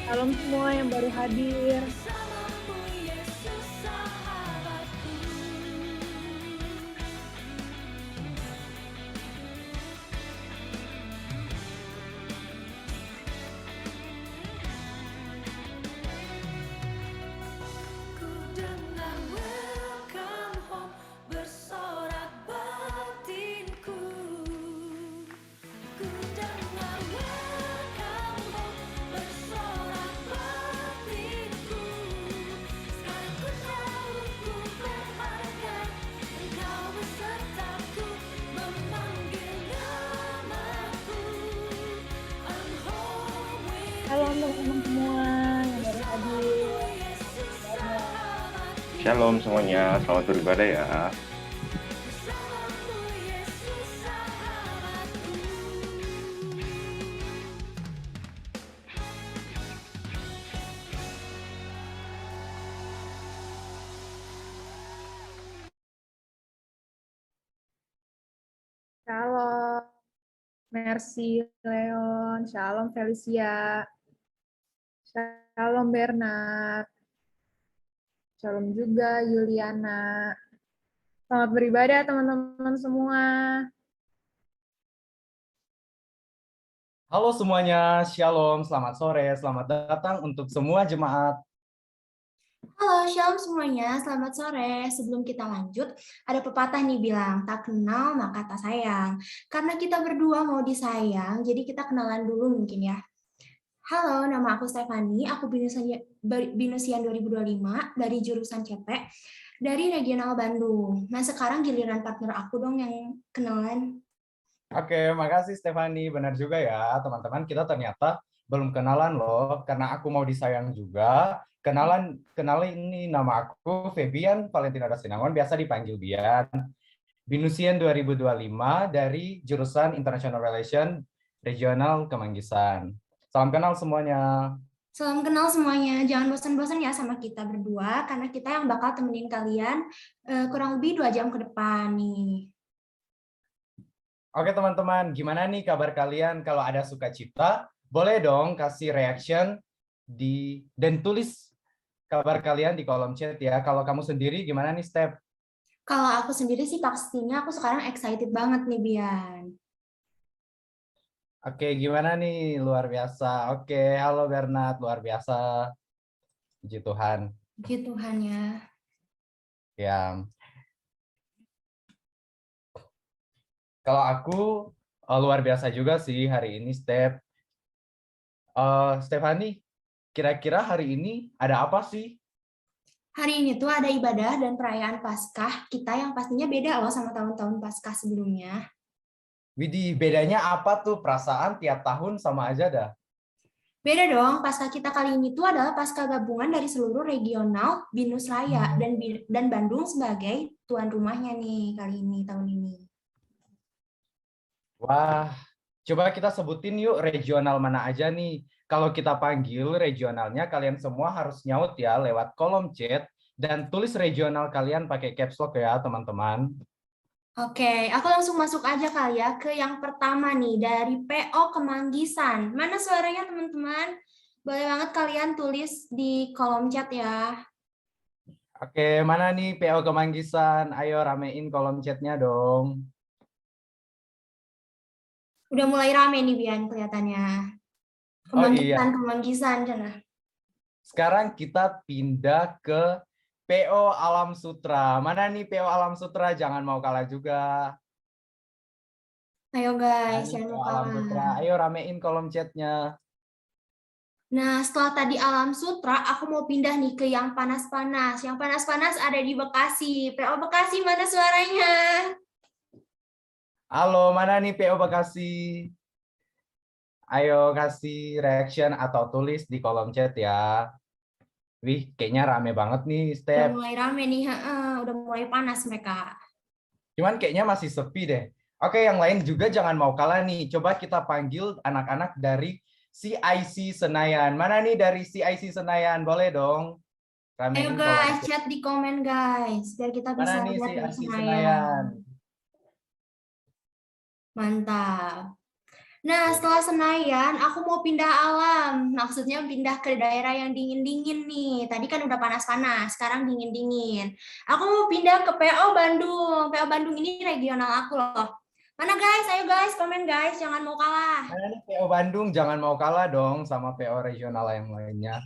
Salam semua yang baru hadir. Salam teman-teman semua yang baru hadir. Banyak. Shalom semuanya, selamat beribadah ya. Shalom, Mercy, Leon, Shalom Felicia, Shalom Bernard, Shalom juga Yuliana. Selamat beribadah teman-teman semua. Halo semuanya, Shalom, selamat sore, selamat datang untuk semua jemaat. Halo, shalom semuanya. Selamat sore. Sebelum kita lanjut, ada pepatah nih bilang, tak kenal maka tak sayang. Karena kita berdua mau disayang, jadi kita kenalan dulu mungkin ya. Halo, nama aku Stefani. Aku Binusian 2025 dari jurusan CP dari Regional Bandung. Nah, sekarang giliran partner aku dong yang kenalan. Oke, makasih Stefani. Benar juga ya, teman-teman. Kita ternyata belum kenalan loh, karena aku mau disayang juga. Kenalin ini nama aku Febian Valentina Dasinangon, biasa dipanggil Bian. Binusian 2025 dari jurusan International Relation Regional Kemanggisan. Salam kenal semuanya. Salam kenal semuanya. Jangan bosan-bosan ya sama kita berdua, karena kita yang bakal temenin kalian kurang lebih 2 jam ke depan nih. Oke teman-teman, gimana nih kabar kalian? Kalau ada sukacita, boleh dong kasih reaction dan tulis kabar kalian di kolom chat ya. Kalau kamu sendiri gimana nih, Step? Kalau aku sendiri sih pastinya aku sekarang excited banget nih, Bian. Oke, gimana nih? Luar biasa. Oke, halo Bernard, luar biasa. Puji Tuhan. Puji Tuhan ya. Ya, kalau aku luar biasa juga sih hari ini, Step. Stefani, kira-kira hari ini ada apa sih? Hari ini tuh ada ibadah dan perayaan Paskah kita yang pastinya beda loh sama tahun-tahun Paskah sebelumnya. Widih, bedanya apa tuh? Perasaan tiap tahun sama aja dah. Beda dong, Paskah kita kali ini tuh adalah Paskah gabungan dari seluruh regional Binus Raya dan Bandung sebagai tuan rumahnya nih kali ini tahun ini. Wah, coba kita sebutin yuk regional mana aja nih. Kalau kita panggil regionalnya, kalian semua harus nyaut ya lewat kolom chat dan tulis regional kalian pakai caps lock ya, teman-teman. Oke, aku langsung masuk aja kali ya ke yang pertama nih dari PO Kemanggisan. Mana suaranya teman-teman? Boleh banget kalian tulis di kolom chat ya. Oke, mana nih PO Kemanggisan? Ayo ramein kolom chatnya dong. Udah mulai rame nih Bian kelihatannya. Oh iya, Kemanggisan sana. sekarang kita pindah ke PO Alam Sutra. Mana nih PO Alam Sutra? Jangan mau kalah juga. Ayo guys, Mana nih jangan PO mau Alam Sutra? kalah. Ayo ramein kolom chatnya. Nah, setelah tadi Alam Sutra, aku mau pindah nih ke yang panas-panas. Yang panas-panas ada di Bekasi. PO Bekasi, mana suaranya? Halo, mana nih PO Bekasi? Ayo kasih reaction atau tulis di kolom chat ya. Wih, kayaknya rame banget nih, Udah Step. mulai rame nih, udah mulai panas mereka. Cuman kayaknya masih sepi deh. Oke, yang lain juga jangan mau kalah nih. Coba kita panggil anak-anak dari CIC Senayan. Mana nih dari CIC Senayan? Boleh dong. Ayo Ramein kolom guys, chat. chat di komen guys, biar kita Mana bisa nih lihat nih CIC Senayan. Senayan? Mantap. Nah, setelah Senayan, aku mau pindah alam. Maksudnya pindah ke daerah yang dingin-dingin nih. Tadi kan udah panas-panas, sekarang dingin-dingin. Aku mau pindah ke PO Bandung. PO Bandung ini regional aku loh. Mana guys? Ayo guys, komen guys. Jangan mau kalah. Mana nih PO Bandung, jangan mau kalah dong sama PO regional yang lainnya.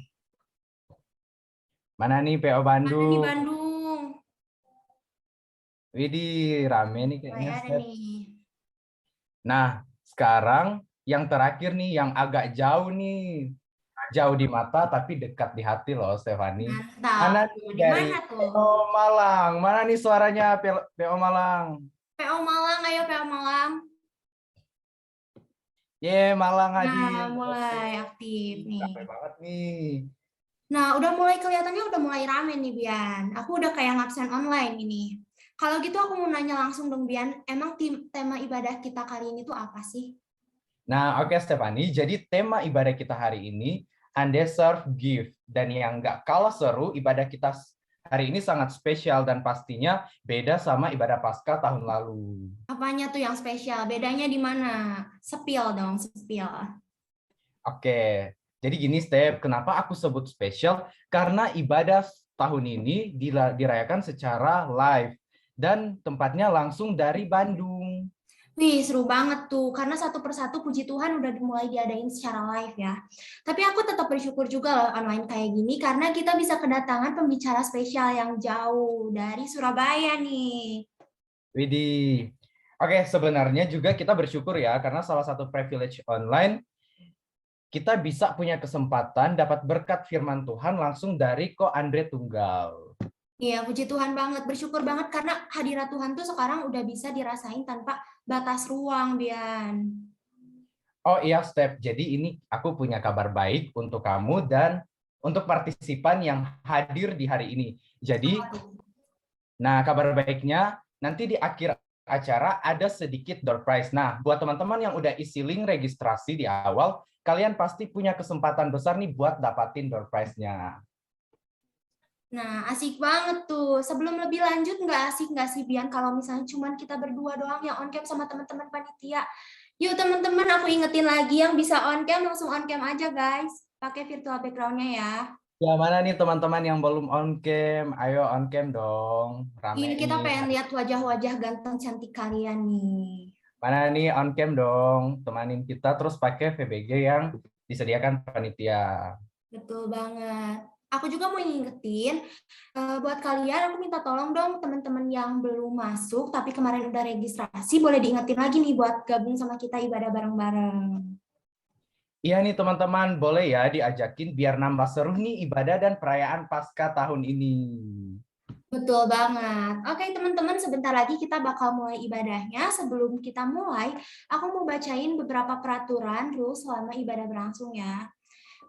Mana nih PO Mana nih Bandung? Bandung? Widih, rame nih Mulai kayaknya, ada Step. nih. Nah, sekarang yang terakhir nih, yang agak jauh nih. Jauh di mata, tapi dekat di hati loh, Stefani. Mantap. Mana nih Tuh, di dari mana tuh? PO Malang? Mana nih suaranya PO Malang? PO Malang, ayo PO Malang. Ye, Malang Nah, hadir. Oke. mulai aktif nih. Capek banget nih. Nah, udah mulai kelihatannya udah mulai rame nih, Bian. Aku udah kayak ngabsen online ini. Kalau gitu aku mau nanya langsung dong, Bian. Emang tema ibadah kita kali ini tuh apa sih? Nah, oke Stefani. Jadi tema ibadah kita hari ini, undeserved gift. Dan yang nggak kalah seru, ibadah kita hari ini sangat spesial dan pastinya beda sama ibadah Paskah tahun lalu. Apanya tuh yang spesial? Bedanya di mana? Sepil dong, sepil. Oke, jadi gini Step, kenapa aku sebut spesial? Karena ibadah tahun ini dirayakan secara live dan tempatnya langsung dari Bandung. Wih, seru banget tuh. Karena satu persatu puji Tuhan udah mulai diadain secara live ya. Tapi aku tetap bersyukur juga loh online kayak gini karena kita bisa kedatangan pembicara spesial yang jauh dari Surabaya nih. Widih. Oke, sebenarnya juga kita bersyukur ya karena salah satu privilege online kita bisa punya kesempatan dapat berkat firman Tuhan langsung dari Ko Andre Tunggal. Iya, puji Tuhan banget. Bersyukur banget karena hadirat Tuhan tuh sekarang udah bisa dirasain tanpa batas ruang, Bian. Oh iya, Step. Jadi ini aku punya kabar baik untuk kamu dan untuk partisipan yang hadir di hari ini. Jadi, nah kabar baiknya nanti di akhir acara ada sedikit door prize. Nah, buat teman-teman yang udah isi link registrasi di awal, kalian pasti punya kesempatan besar nih buat dapatin door prize-nya. Nah, asik banget tuh. Sebelum lebih lanjut, nggak sih, Bian, kalau misalnya cuma kita berdua doang yang on cam sama teman-teman panitia. Yuk, teman-teman, aku ingetin lagi yang bisa on cam, langsung on cam aja, guys. Pakai virtual background-nya ya. Ya, mana nih teman-teman yang belum on cam? Ayo on cam dong. Ini Rame kita nih. pengen lihat wajah-wajah ganteng cantik kalian nih. Mana nih on cam dong. Temanin kita terus pakai VBG yang disediakan panitia. Betul banget. Aku juga mau ngingetin, buat kalian aku minta tolong dong teman-teman yang belum masuk tapi kemarin udah registrasi, boleh diingetin lagi nih buat gabung sama kita ibadah bareng-bareng. Iya nih teman-teman, boleh ya diajakin biar nambah seru nih ibadah dan perayaan Paskah tahun ini. Betul banget. Oke teman-teman, sebentar lagi kita bakal mulai ibadahnya. Sebelum kita mulai, aku mau bacain beberapa peraturan rules selama ibadah berlangsung ya.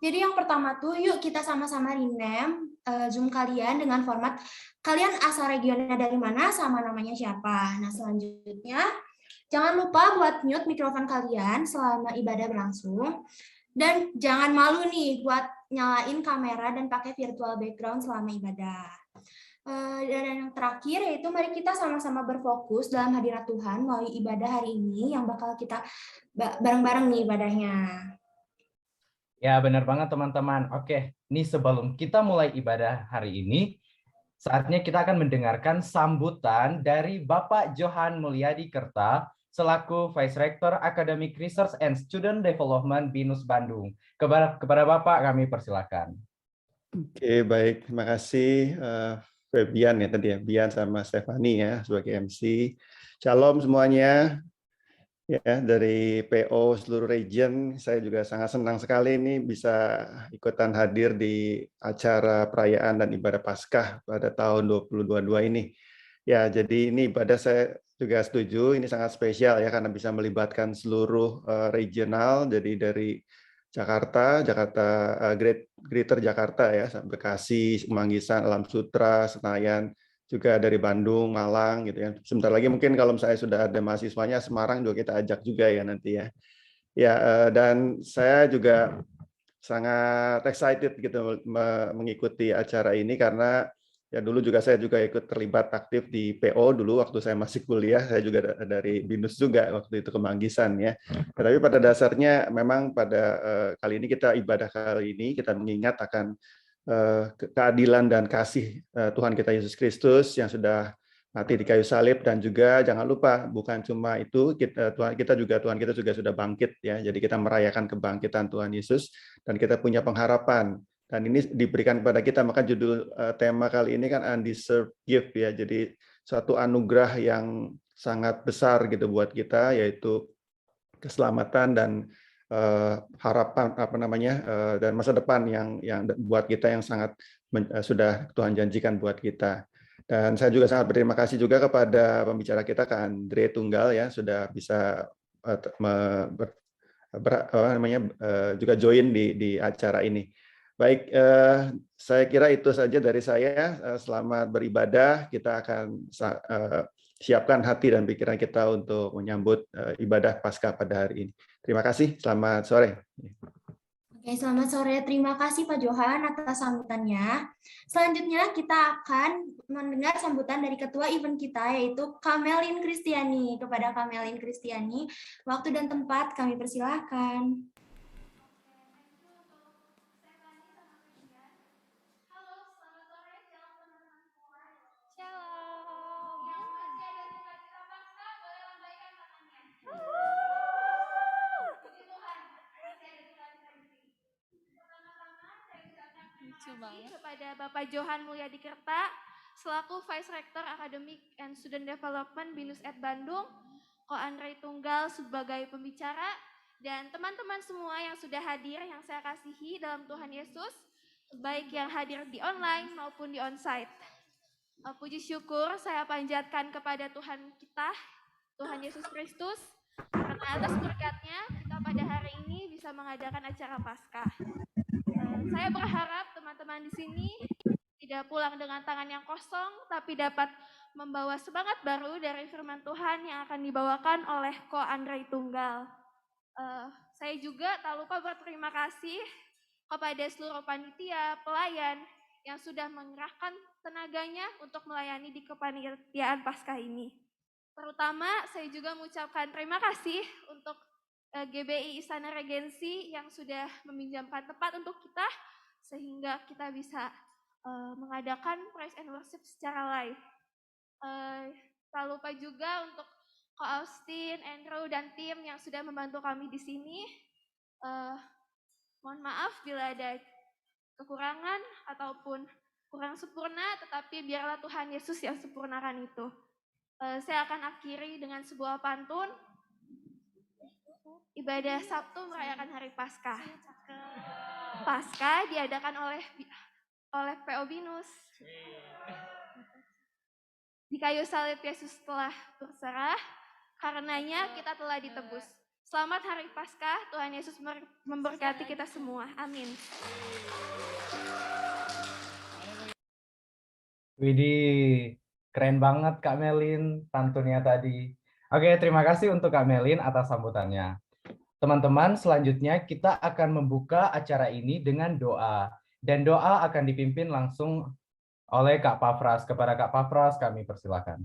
Jadi yang pertama tuh, yuk kita sama-sama rename Zoom kalian dengan format kalian asal regionnya dari mana sama namanya siapa. Nah selanjutnya, jangan lupa buat mute mikrofon kalian selama ibadah berlangsung. Dan jangan malu nih buat nyalain kamera dan pakai virtual background selama ibadah. Dan yang terakhir yaitu mari kita sama-sama berfokus dalam hadirat Tuhan melalui ibadah hari ini yang bakal kita bareng-bareng nih ibadahnya. Ya benar banget teman-teman. Oke, nih sebelum kita mulai ibadah hari ini, saatnya kita akan mendengarkan sambutan dari Bapak Johan Mulyadi Kerta, selaku Vice Rector Academic Research and Student Development BINUS Bandung. Kepada Bapak kami persilakan. Oke, baik. Terima kasih Febian ya tadi ya, Bian sama Stefani ya sebagai MC. Shalom semuanya. Ya, dari PO seluruh region, saya juga sangat senang sekali ini bisa ikutan hadir di acara perayaan dan ibadah Paskah pada tahun 2022 ini. Ya, jadi ini ibadah saya juga setuju, ini sangat spesial ya karena bisa melibatkan seluruh regional, jadi dari Jakarta, Greater Jakarta ya, Bekasi, Manggisan, Alam Sutra, Senayan, juga dari Bandung, Malang gitu ya. Sebentar lagi mungkin kalau saya sudah ada mahasiswanya Semarang juga kita ajak juga ya nanti ya. Ya dan saya juga sangat excited gitu mengikuti acara ini karena Ya dulu juga saya juga ikut terlibat aktif di PO dulu waktu saya masih kuliah. Saya juga dari BINUS juga waktu itu ke Manggisan ya. Tapi pada dasarnya memang pada kali ini ibadah kali ini kita mengingat akan keadilan dan kasih Tuhan kita Yesus Kristus yang sudah mati di kayu salib, dan juga jangan lupa bukan cuma itu, Tuhan kita juga sudah bangkit ya. Jadi kita merayakan kebangkitan Tuhan Yesus dan kita punya pengharapan. Dan ini diberikan kepada kita, maka judul tema kali ini kan undeserved gift ya. Jadi suatu anugerah yang sangat besar gitu buat kita, yaitu keselamatan dan harapan dan masa depan yang buat kita yang sangat sudah Tuhan janjikan buat kita. Dan saya juga sangat berterima kasih juga kepada pembicara kita Kak Andre Tunggal ya, sudah bisa juga join di acara ini. Baik, saya kira itu saja dari saya. Selamat beribadah. Kita akan siapkan hati dan pikiran kita untuk menyambut ibadah Paskah pada hari ini. Terima kasih. Selamat sore. Oke, selamat sore. Terima kasih Pak Johan atas sambutannya. Selanjutnya kita akan mendengar sambutan dari ketua event kita, yaitu Kamelin Kristiani. Kepada Kamelin Kristiani, waktu dan tempat kami persilahkan. Kepada Bapak Johan Mulyadi Kerta, selaku Vice Rector Academic and Student Development BINUS Bandung, Ko Andre Tunggal sebagai pembicara, dan teman-teman semua yang sudah hadir yang saya kasihi dalam Tuhan Yesus, baik yang hadir di online maupun di onsite. Puji syukur saya panjatkan kepada Tuhan kita, Tuhan Yesus Kristus, karena atas berkat-Nya kita pada hari ini bisa mengadakan acara Paskah. Saya berharap teman-teman di sini tidak pulang dengan tangan yang kosong, tapi dapat membawa semangat baru dari firman Tuhan yang akan dibawakan oleh Ko Andre Tunggal. Saya juga tak lupa berterima kasih kepada seluruh panitia, pelayan yang sudah mengerahkan tenaganya untuk melayani di kepanitiaan Paskah ini. Terutama saya juga mengucapkan terima kasih untuk GBI Istana Regensi yang sudah meminjamkan tempat untuk kita sehingga kita bisa mengadakan praise and worship secara live. Tak lupa juga untuk Ko Austin, Andrew, dan tim yang sudah membantu kami di sini. Mohon maaf bila ada kekurangan ataupun kurang sempurna, tetapi biarlah Tuhan Yesus yang sempurnakan itu. Saya akan akhiri dengan sebuah pantun. Ibadah Sabtu merayakan hari Paskah. Paskah diadakan oleh PO BINUS. Di kayu salib Yesus telah berserah, karenanya kita telah ditebus. Selamat hari Paskah, Tuhan Yesus memberkati kita semua. Amin. Widih, keren banget Kak Melin pantunnya tadi. Oke, terima kasih untuk Kak Melin atas sambutannya. Teman-teman, selanjutnya kita akan membuka acara ini dengan doa. Dan doa akan dipimpin langsung oleh Kak Pafras. Kepada Kak Pafras, kami persilakan.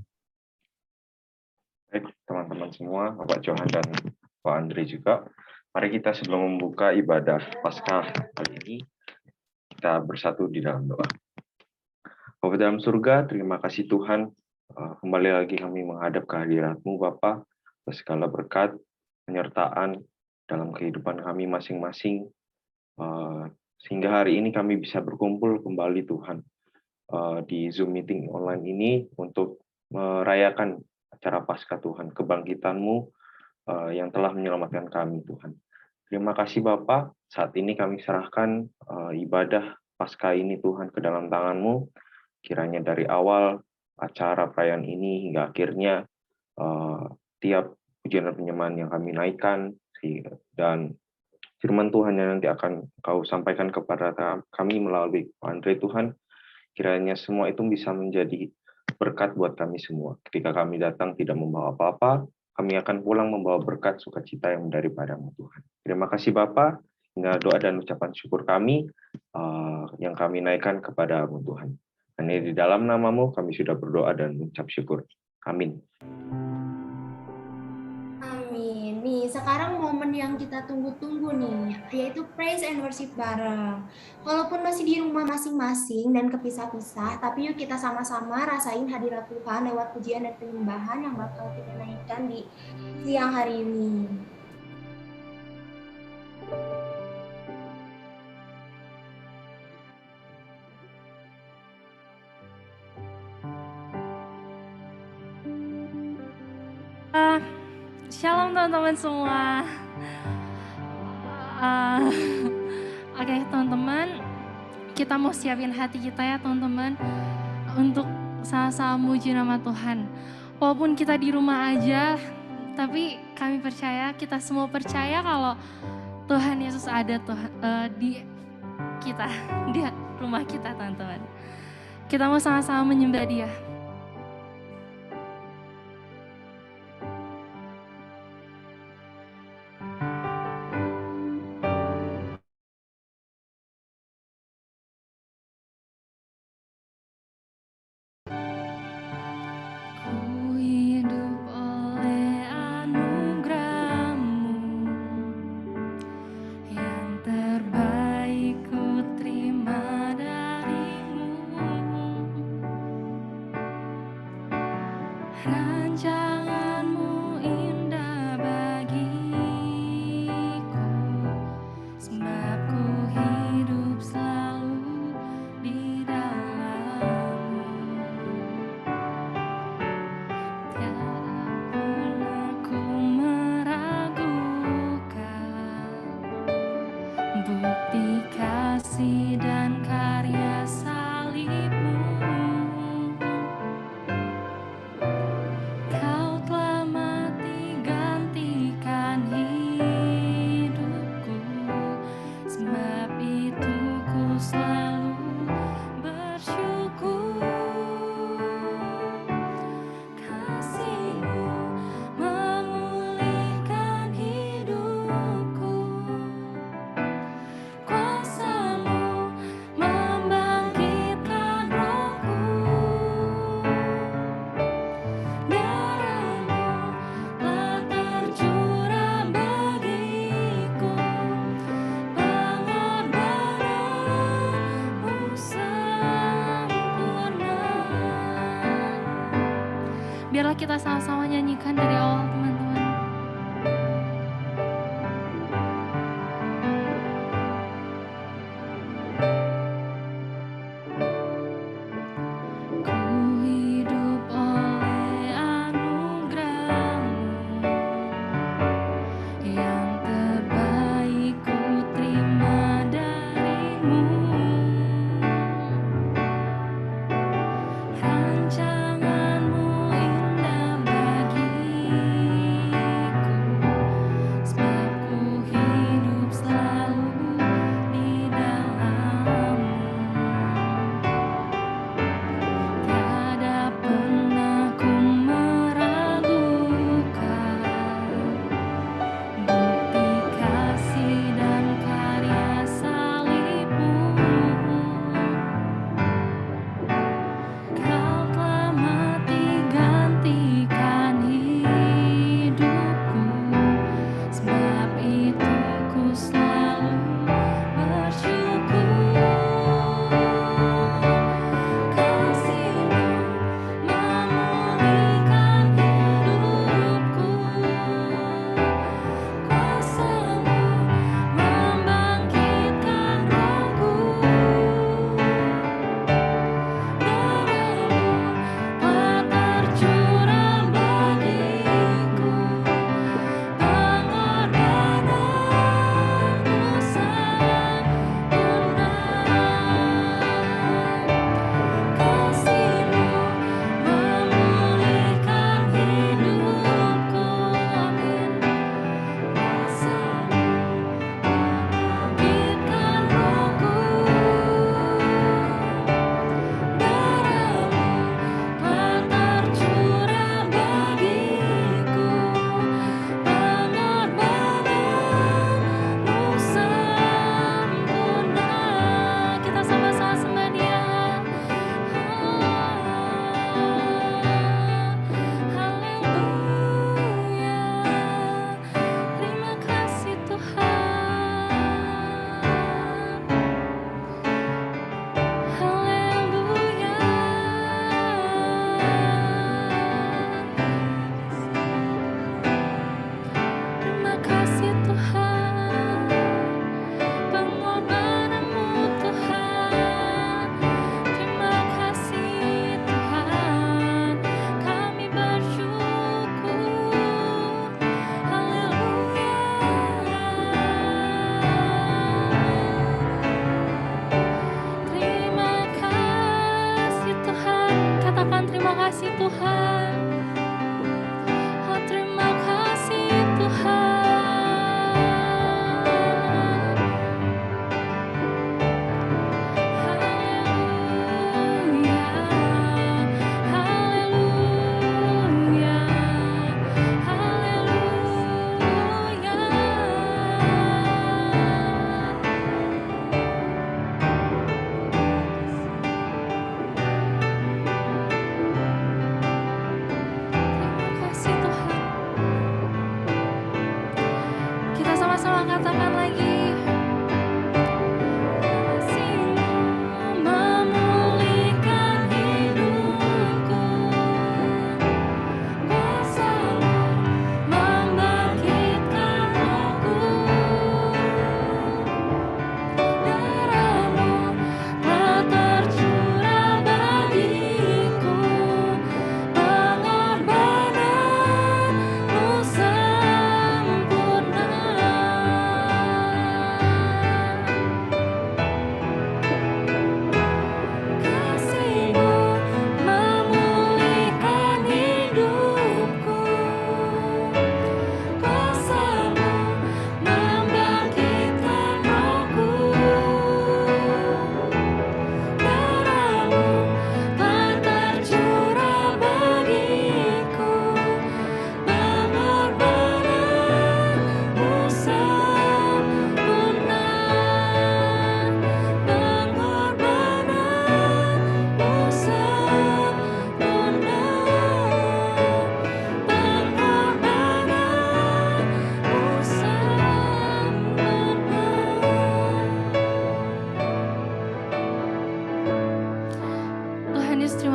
Baik, teman-teman semua, Bapak Johan dan Pak Andre juga. Mari kita sebelum membuka ibadah Paskah kali ini, kita bersatu di dalam doa. Bapa dalam surga, terima kasih Tuhan. Kembali lagi kami menghadap kehadirat-Mu, Bapa, atas segala berkat, penyertaan dalam kehidupan kami masing-masing, sehingga hari ini kami bisa berkumpul kembali Tuhan di Zoom meeting online ini untuk merayakan acara Paskah Tuhan, kebangkitan-Mu yang telah menyelamatkan kami Tuhan. Terima kasih Bapa, saat ini kami serahkan ibadah Paskah ini Tuhan ke dalam tangan-Mu, kiranya dari awal acara perayaan ini hingga akhirnya tiap pujian dan penyembahan yang kami naikkan dan firman Tuhan yang nanti akan Kau sampaikan kepada kami melalui Andre Tuhan, kiranya semua itu bisa menjadi berkat buat kami semua. Ketika kami datang tidak membawa apa-apa, kami akan pulang membawa berkat sukacita yang daripada-Mu Tuhan. Terima kasih Bapa, hingga doa dan ucapan syukur kami yang kami naikkan kepada-Mu Tuhan. Hanya di dalam namamu kami sudah berdoa dan mengucap syukur. Amin. Amin. Nih, sekarang momen yang kita tunggu-tunggu nih, yaitu praise and worship bareng. Walaupun masih di rumah masing-masing dan kepisah-pisah, tapi yuk kita sama-sama rasain hadirat Tuhan lewat pujian dan penyembahan yang bakal kita naikkan di siang hari ini. Shalom teman-teman semua. Oke teman-teman, kita mau siapin hati kita ya teman-teman untuk sama-sama muji nama Tuhan. Walaupun kita di rumah aja, tapi kami percaya, kita semua percaya kalau Tuhan Yesus ada di kita, di rumah kita teman-teman. Kita mau sama-sama menyembah Dia. Rancanganmu indah bagiku, sebab ku hidup selalu di dalam-Mu. Tiada pernah ku meragukan bukti kasih dan karya salib-Mu. Kau telah mati gantikan hidupku, sebab itu ku selalu bersyukur. Kasih-Mu memulihkan hidupku, kuasa-Mu membangkitkan rohku. Darah-Mu telah tercurah bagiku, pengorbanan-Mu sempurna. Biarlah kita sama-sama nyanyikan dari awal teman-teman. Ku hidup oleh anugerah-Mu, yang terbaik ku terima dari-Mu. Rancangan-Mu indah bagiku,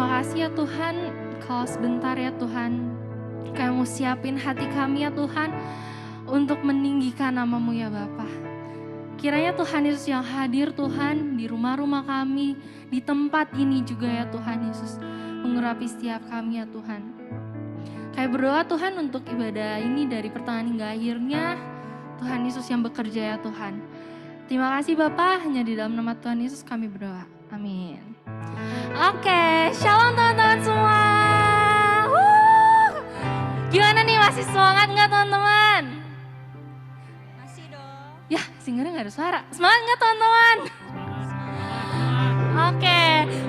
Terima kasih ya Tuhan, kalau sebentar ya Tuhan, Kami mau siapin hati kami ya Tuhan, untuk meninggikan nama-Mu ya Bapa. Kiranya Tuhan Yesus yang hadir Tuhan di rumah-rumah kami, di tempat ini juga ya Tuhan Yesus, mengurapi setiap kami ya Tuhan. Kami berdoa Tuhan untuk ibadah ini dari pertengahan hingga akhirnya, Tuhan Yesus yang bekerja ya Tuhan. Terima kasih Bapa, hanya di dalam nama Tuhan Yesus kami berdoa. Amin. Oke, shalom teman-teman semua. Gimana nih, masih semangat nggak teman-teman? Masih dong. Ya, singernya nggak ada suara. Semangat nggak teman-teman? Oke,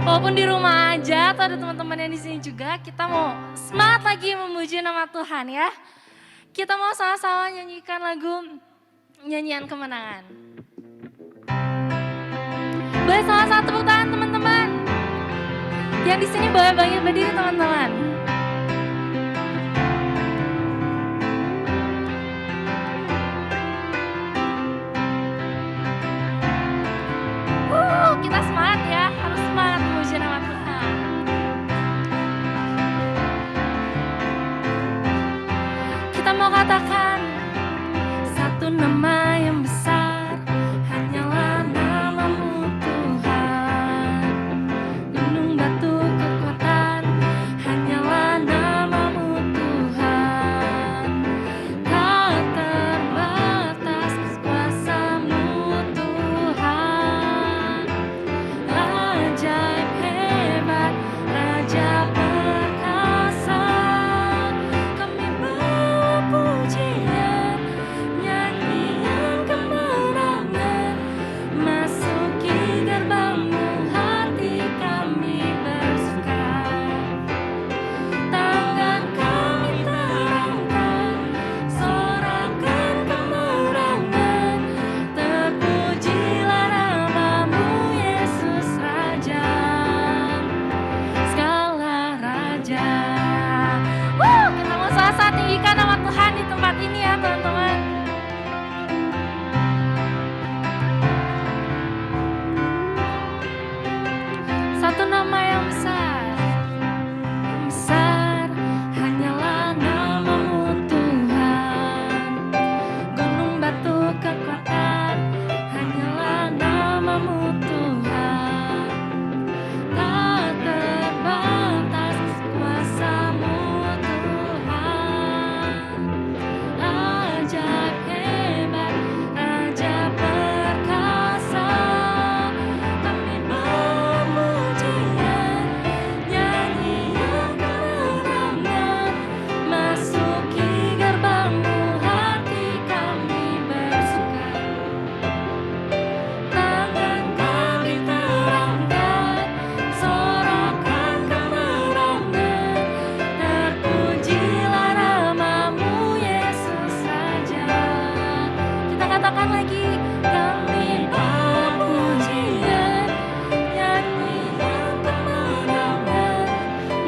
walaupun di rumah aja atau ada teman-teman yang di sini juga, kita mau semangat lagi memuji nama Tuhan ya. Kita mau sama-sama nyanyikan lagu nyanyian kemenangan. Boleh sama-sama tepuk tangan teman-teman. Yang di sini boleh banyak berdiri teman-teman. Kita semangat ya, harus semangat memuji nama Tuhan. Kita mau katakan satu nama yang besar, hanyalah nama-Mu Tuhan. Gunung batu kekuatan, hanyalah nama-Mu Tuhan. Tak terbatas kuasa-Mu Tuhan. Ajaib hebat, Raja perkasa, kami bawa pujian, nyanyian kemenangan, masuki gerbang-Mu, hati kami bersuka. Tangan kami terangkat, sorakan kemenangan, terpujilah nama-Mu Yesus Raja, segala Raja. Kita mau sama-sama tinggikan nama Tuhan di tempat ini ya teman-teman. Satu nama yang besar, hanyalah nama-Mu Tuhan. Gunung batu kekuatan, hanyalah nama-Mu Tuhan. Tak terbatas kuasa-Mu Tuhan. Ajaib hebat, Raja perkasa, kami bawa pujian, nyanyian kemenangan, masuki gerbang-Mu, hati kami bersuka. Tangan kami terangkat, sorakan kemenangan, terpujilah nama-Mu Yesus Raja. Kita katakan lagi, kami bawa pujian, nyanyian kemenangan,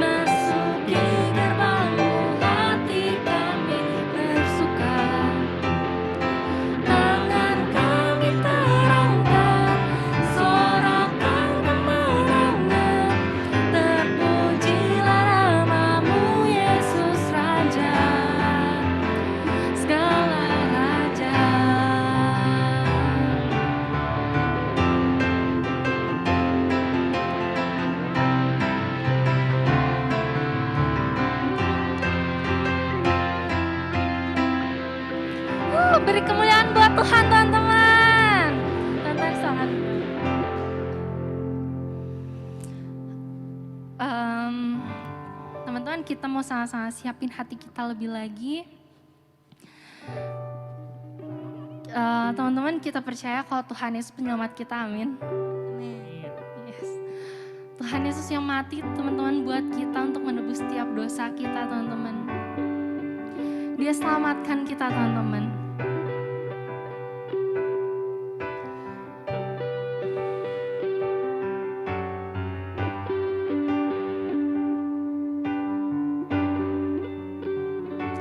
masuki gerbang-Mu, hati kami bersuka. Tangan kami terangkat, sorakan kemenangan, terpujilah nama-Mu Yesus Raja, segala Raja. Beri kemuliaan buat Tuhan teman-teman. Teman-teman sangat. Teman-teman, kita mau sama-sama siapin hati kita lebih lagi. Teman-teman, kita percaya kalau Tuhan Yesus penyelamat kita, amin. Yes. Tuhan Yesus yang mati teman-teman buat kita untuk menebus setiap dosa kita teman-teman. Dia selamatkan kita teman-teman.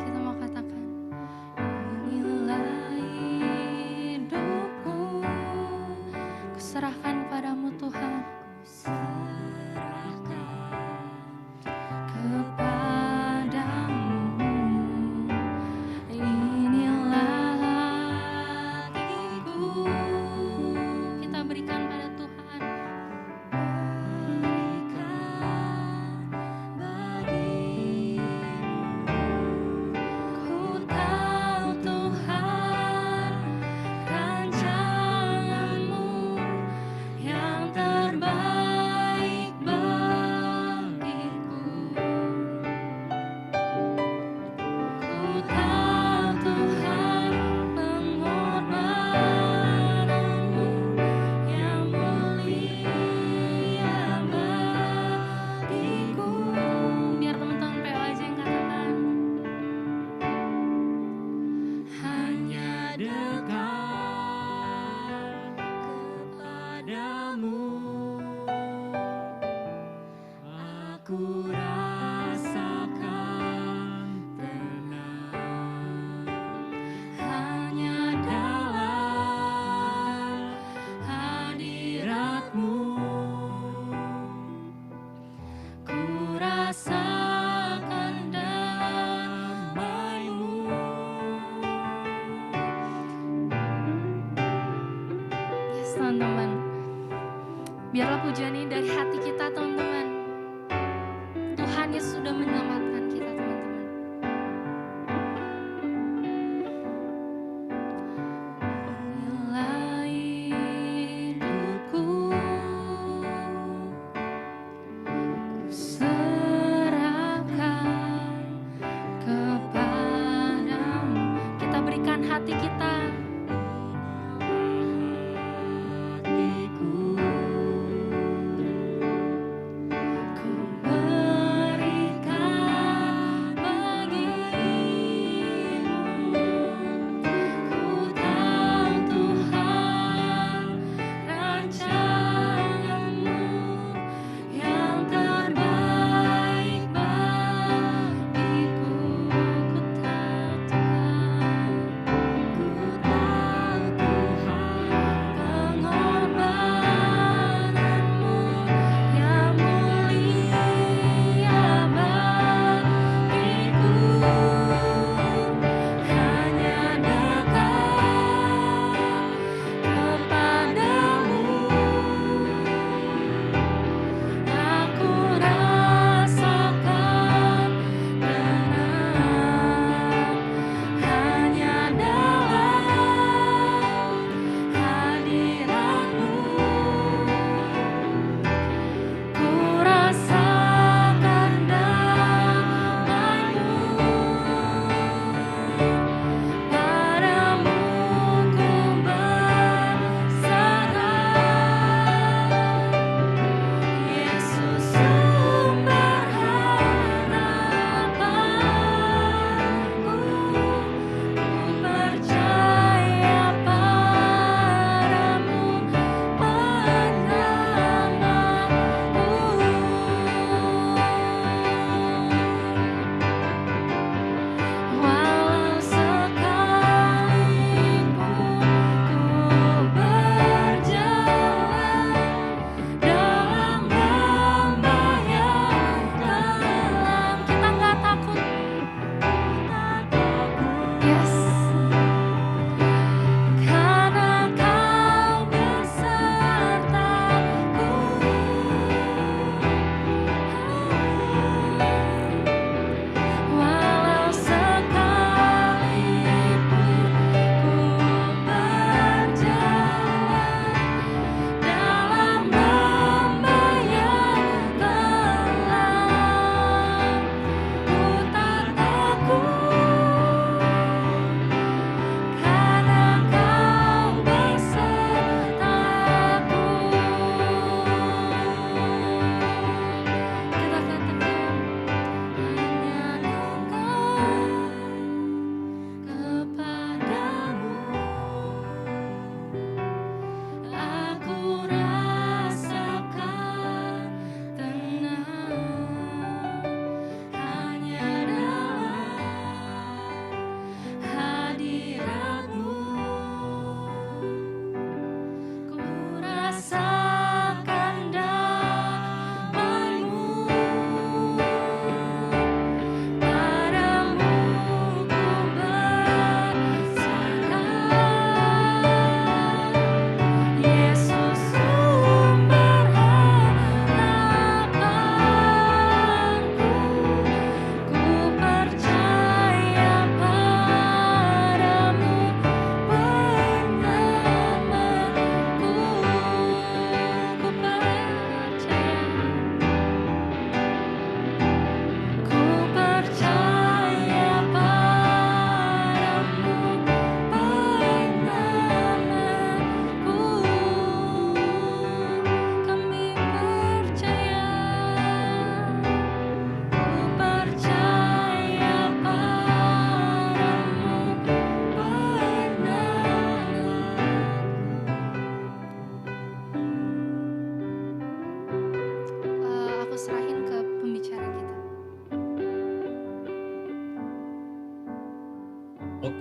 Kita mau katakan, inilah hidupku, kuserahkan padamu Tuhan. Kuserahkan bersamamu, aku rasakan tenang hanya dalam hadirat-Mu. Ku rasakan damai-Mu. Yes, teman-teman. Biarlah pujian ini dari hati kita, teman-teman. Tuhan Yesus sudah menyelamatkan kita, teman-teman. Bila hidupku ku serahkan kepadamu, kita berikan hati kita. Hatiku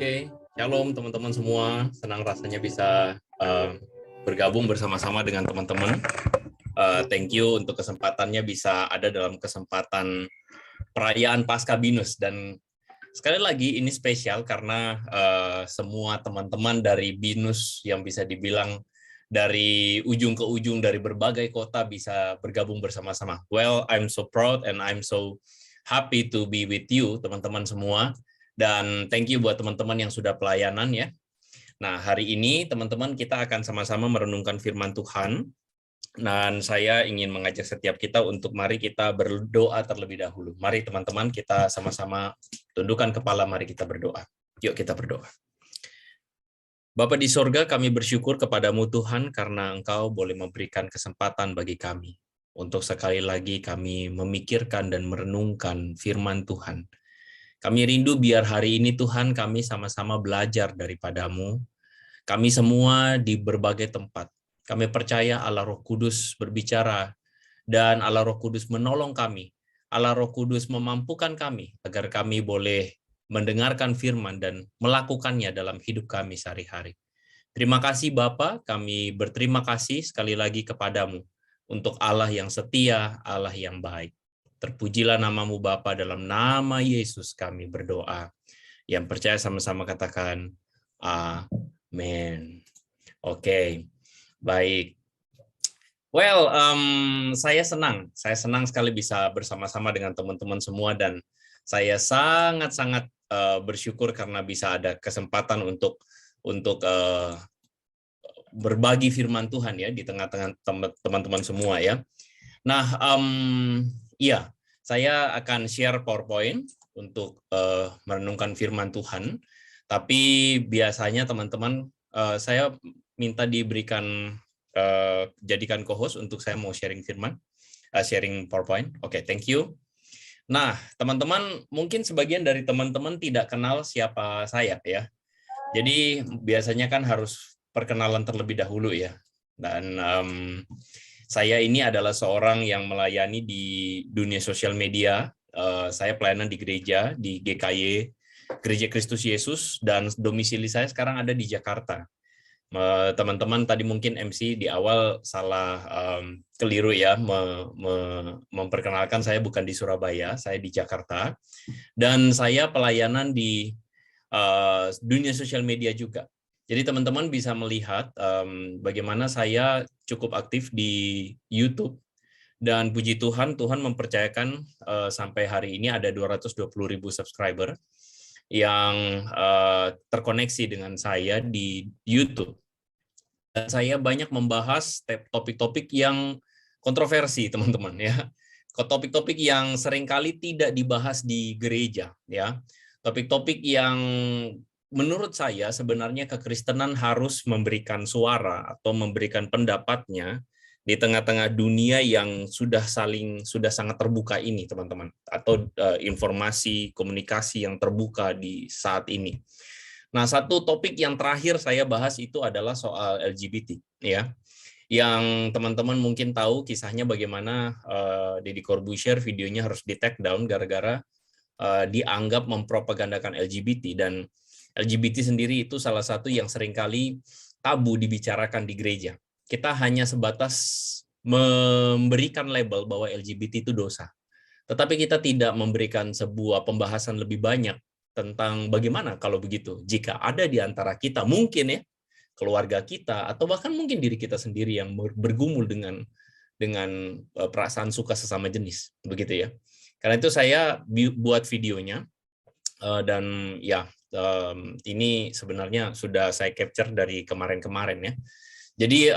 Oke, shalom teman-teman semua. Senang rasanya bisa bergabung bersama-sama dengan teman-teman. Thank you untuk kesempatannya bisa ada dalam kesempatan perayaan Paskah Binus. Dan sekali lagi ini spesial karena semua teman-teman dari Binus yang bisa dibilang dari ujung ke ujung dari berbagai kota bisa bergabung bersama-sama. Well, I'm so proud and I'm so happy to be with you teman-teman semua. Dan thank you buat teman-teman yang sudah pelayanan ya. Nah, hari ini teman-teman kita akan sama-sama merenungkan firman Tuhan. Dan saya ingin mengajak setiap kita untuk mari kita berdoa terlebih dahulu. Mari teman-teman kita sama-sama tundukkan kepala, mari kita berdoa. Yuk kita berdoa. Bapa di sorga, kami bersyukur kepadamu Tuhan karena Engkau boleh memberikan kesempatan bagi kami. Untuk sekali lagi kami memikirkan dan merenungkan firman Tuhan. Kami rindu biar hari ini Tuhan kami sama-sama belajar daripadamu. Kami semua di berbagai tempat. Kami percaya Allah Roh Kudus berbicara dan Allah Roh Kudus menolong kami. Allah Roh Kudus memampukan kami agar kami boleh mendengarkan firman dan melakukannya dalam hidup kami sehari-hari. Terima kasih Bapa, kami berterima kasih sekali lagi kepadamu untuk Allah yang setia, Allah yang baik. Terpujilah namamu Bapa, dalam nama Yesus kami berdoa. Yang percaya sama-sama katakan, amin. Oke, baik. Well, saya senang sekali bisa bersama-sama dengan teman-teman semua dan saya sangat-sangat bersyukur karena bisa ada kesempatan untuk berbagi firman Tuhan ya di tengah-tengah teman-teman semua ya. Nah, iya, saya akan share PowerPoint untuk merenungkan firman Tuhan. Tapi biasanya teman-teman saya minta diberikan jadikan co-host untuk saya mau sharing firman, sharing PowerPoint. Oke, thank you. Nah, teman-teman mungkin sebagian dari teman-teman tidak kenal siapa saya ya. Jadi biasanya kan harus perkenalan terlebih dahulu ya. Dan saya ini adalah seorang yang melayani di dunia sosial media. Saya pelayanan di gereja, di GKY, Gereja Kristus Yesus, dan domisili saya sekarang ada di Jakarta. Teman-teman tadi mungkin MC di awal salah keliru ya, memperkenalkan saya bukan di Surabaya, saya di Jakarta. Dan saya pelayanan di dunia sosial media juga. Jadi teman-teman bisa melihat bagaimana saya cukup aktif di YouTube dan puji Tuhan, Tuhan mempercayakan sampai hari ini ada 220.000 subscriber yang terkoneksi dengan saya di YouTube. Dan saya banyak membahas topik-topik yang kontroversi, teman-teman ya. Topik-topik yang seringkali tidak dibahas di gereja ya. Topik-topik yang menurut saya sebenarnya kekristenan harus memberikan suara atau memberikan pendapatnya di tengah-tengah dunia yang sudah sangat terbuka ini, teman-teman, atau informasi komunikasi yang terbuka di saat ini. Nah, satu topik yang terakhir saya bahas itu adalah soal LGBT ya. Yang teman-teman mungkin tahu kisahnya bagaimana Deddy Corbuzier videonya harus di-take down gara-gara dianggap mempropagandakan LGBT, dan LGBT sendiri itu salah satu yang seringkali tabu dibicarakan di gereja. Kita hanya sebatas memberikan label bahwa LGBT itu dosa. Tetapi kita tidak memberikan sebuah pembahasan lebih banyak tentang bagaimana kalau begitu. Jika ada di antara kita, mungkin ya, keluarga kita, atau bahkan mungkin diri kita sendiri yang bergumul dengan perasaan suka sesama jenis. Begitu ya. Karena itu saya buat videonya, dan ya, ini sebenarnya sudah saya capture dari kemarin-kemarin ya. Jadi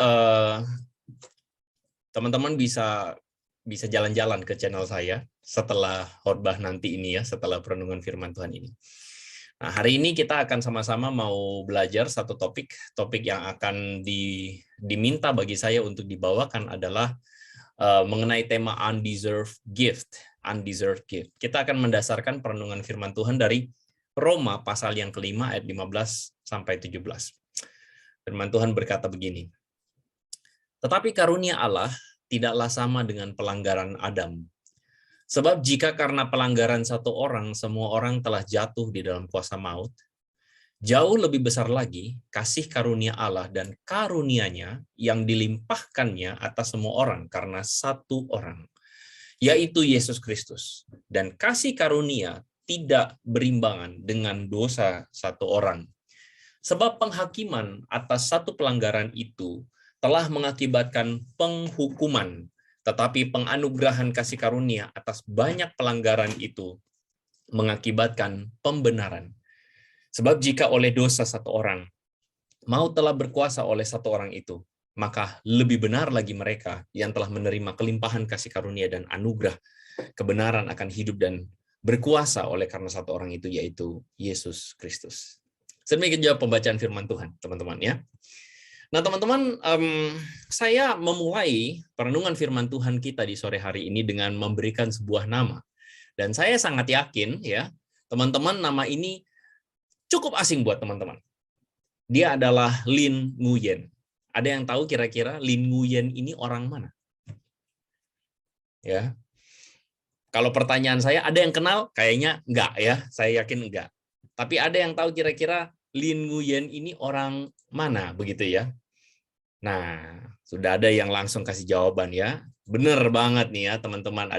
teman-teman bisa jalan-jalan ke channel saya setelah khotbah nanti ini ya, setelah perenungan firman Tuhan ini. Nah, hari ini kita akan sama-sama mau belajar satu topik yang akan diminta bagi saya untuk dibawakan adalah mengenai tema undeserved gift. Kita akan mendasarkan perenungan firman Tuhan dari Roma pasal yang kelima ayat 15 sampai 17. Firman Tuhan berkata begini. Tetapi karunia Allah tidaklah sama dengan pelanggaran Adam. Sebab jika karena pelanggaran satu orang semua orang telah jatuh di dalam kuasa maut, Jauh lebih besar lagi kasih karunia Allah dan karunia-Nya yang dilimpahkannya atas semua orang karena satu orang, yaitu Yesus Kristus. Dan kasih karunia tidak berimbangan dengan dosa satu orang. Sebab penghakiman atas satu pelanggaran itu telah mengakibatkan penghukuman, tetapi penganugerahan kasih karunia atas banyak pelanggaran itu mengakibatkan pembenaran. Sebab jika oleh dosa satu orang, maut telah berkuasa oleh satu orang itu, maka lebih benar lagi mereka yang telah menerima kelimpahan kasih karunia dan anugerah kebenaran akan hidup dan berkuasa oleh karena satu orang itu, yaitu Yesus Kristus. Sedemikian juga pembacaan firman Tuhan, teman-teman ya. Nah, teman-teman, saya memulai perenungan firman Tuhan kita di sore hari ini dengan memberikan sebuah nama. Dan saya sangat yakin ya, teman-teman, nama ini cukup asing buat teman-teman. Dia adalah Lin Nguyen. Ada yang tahu kira-kira Lin Nguyen ini orang mana? Ya. Kalau pertanyaan saya, ada yang kenal? Kayaknya enggak ya, saya yakin enggak. Tapi ada yang tahu kira-kira Lin Nguyen ini orang mana, begitu ya? Nah, sudah ada yang langsung kasih jawaban ya. Bener banget nih ya, teman-teman.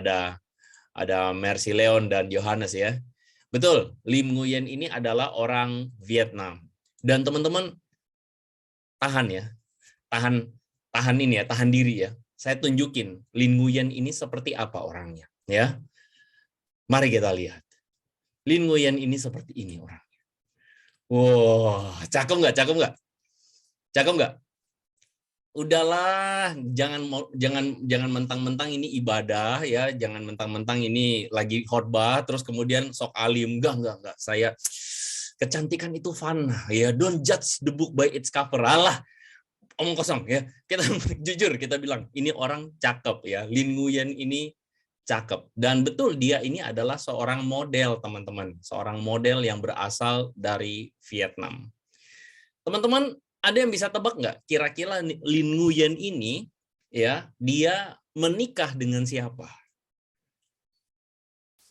Ada Mercy Leon dan Johannes ya. Betul, Lin Nguyen ini adalah orang Vietnam. Dan teman-teman, tahan ya. Tahan ini ya, tahan diri ya. Saya tunjukin Lin Nguyen ini seperti apa orangnya ya. Mari kita lihat. Lin Nguyen ini seperti ini orangnya. Wow, cakep nggak? Cakep nggak? Cakep nggak? Udahlah, jangan mentang-mentang ini ibadah ya, jangan mentang-mentang ini lagi khotbah terus kemudian sok alim. Enggak. Saya kecantikan itu fun ya. Don't judge the book by its cover. Alah, omong kosong ya. Kita jujur kita bilang ini orang cakep ya. Lin Nguyen ini cakep. Dan betul dia ini adalah seorang model, teman-teman. Seorang model yang berasal dari Vietnam. Teman-teman, ada yang bisa tebak nggak? Kira-kira Lin Nguyen ini, ya, dia menikah dengan siapa?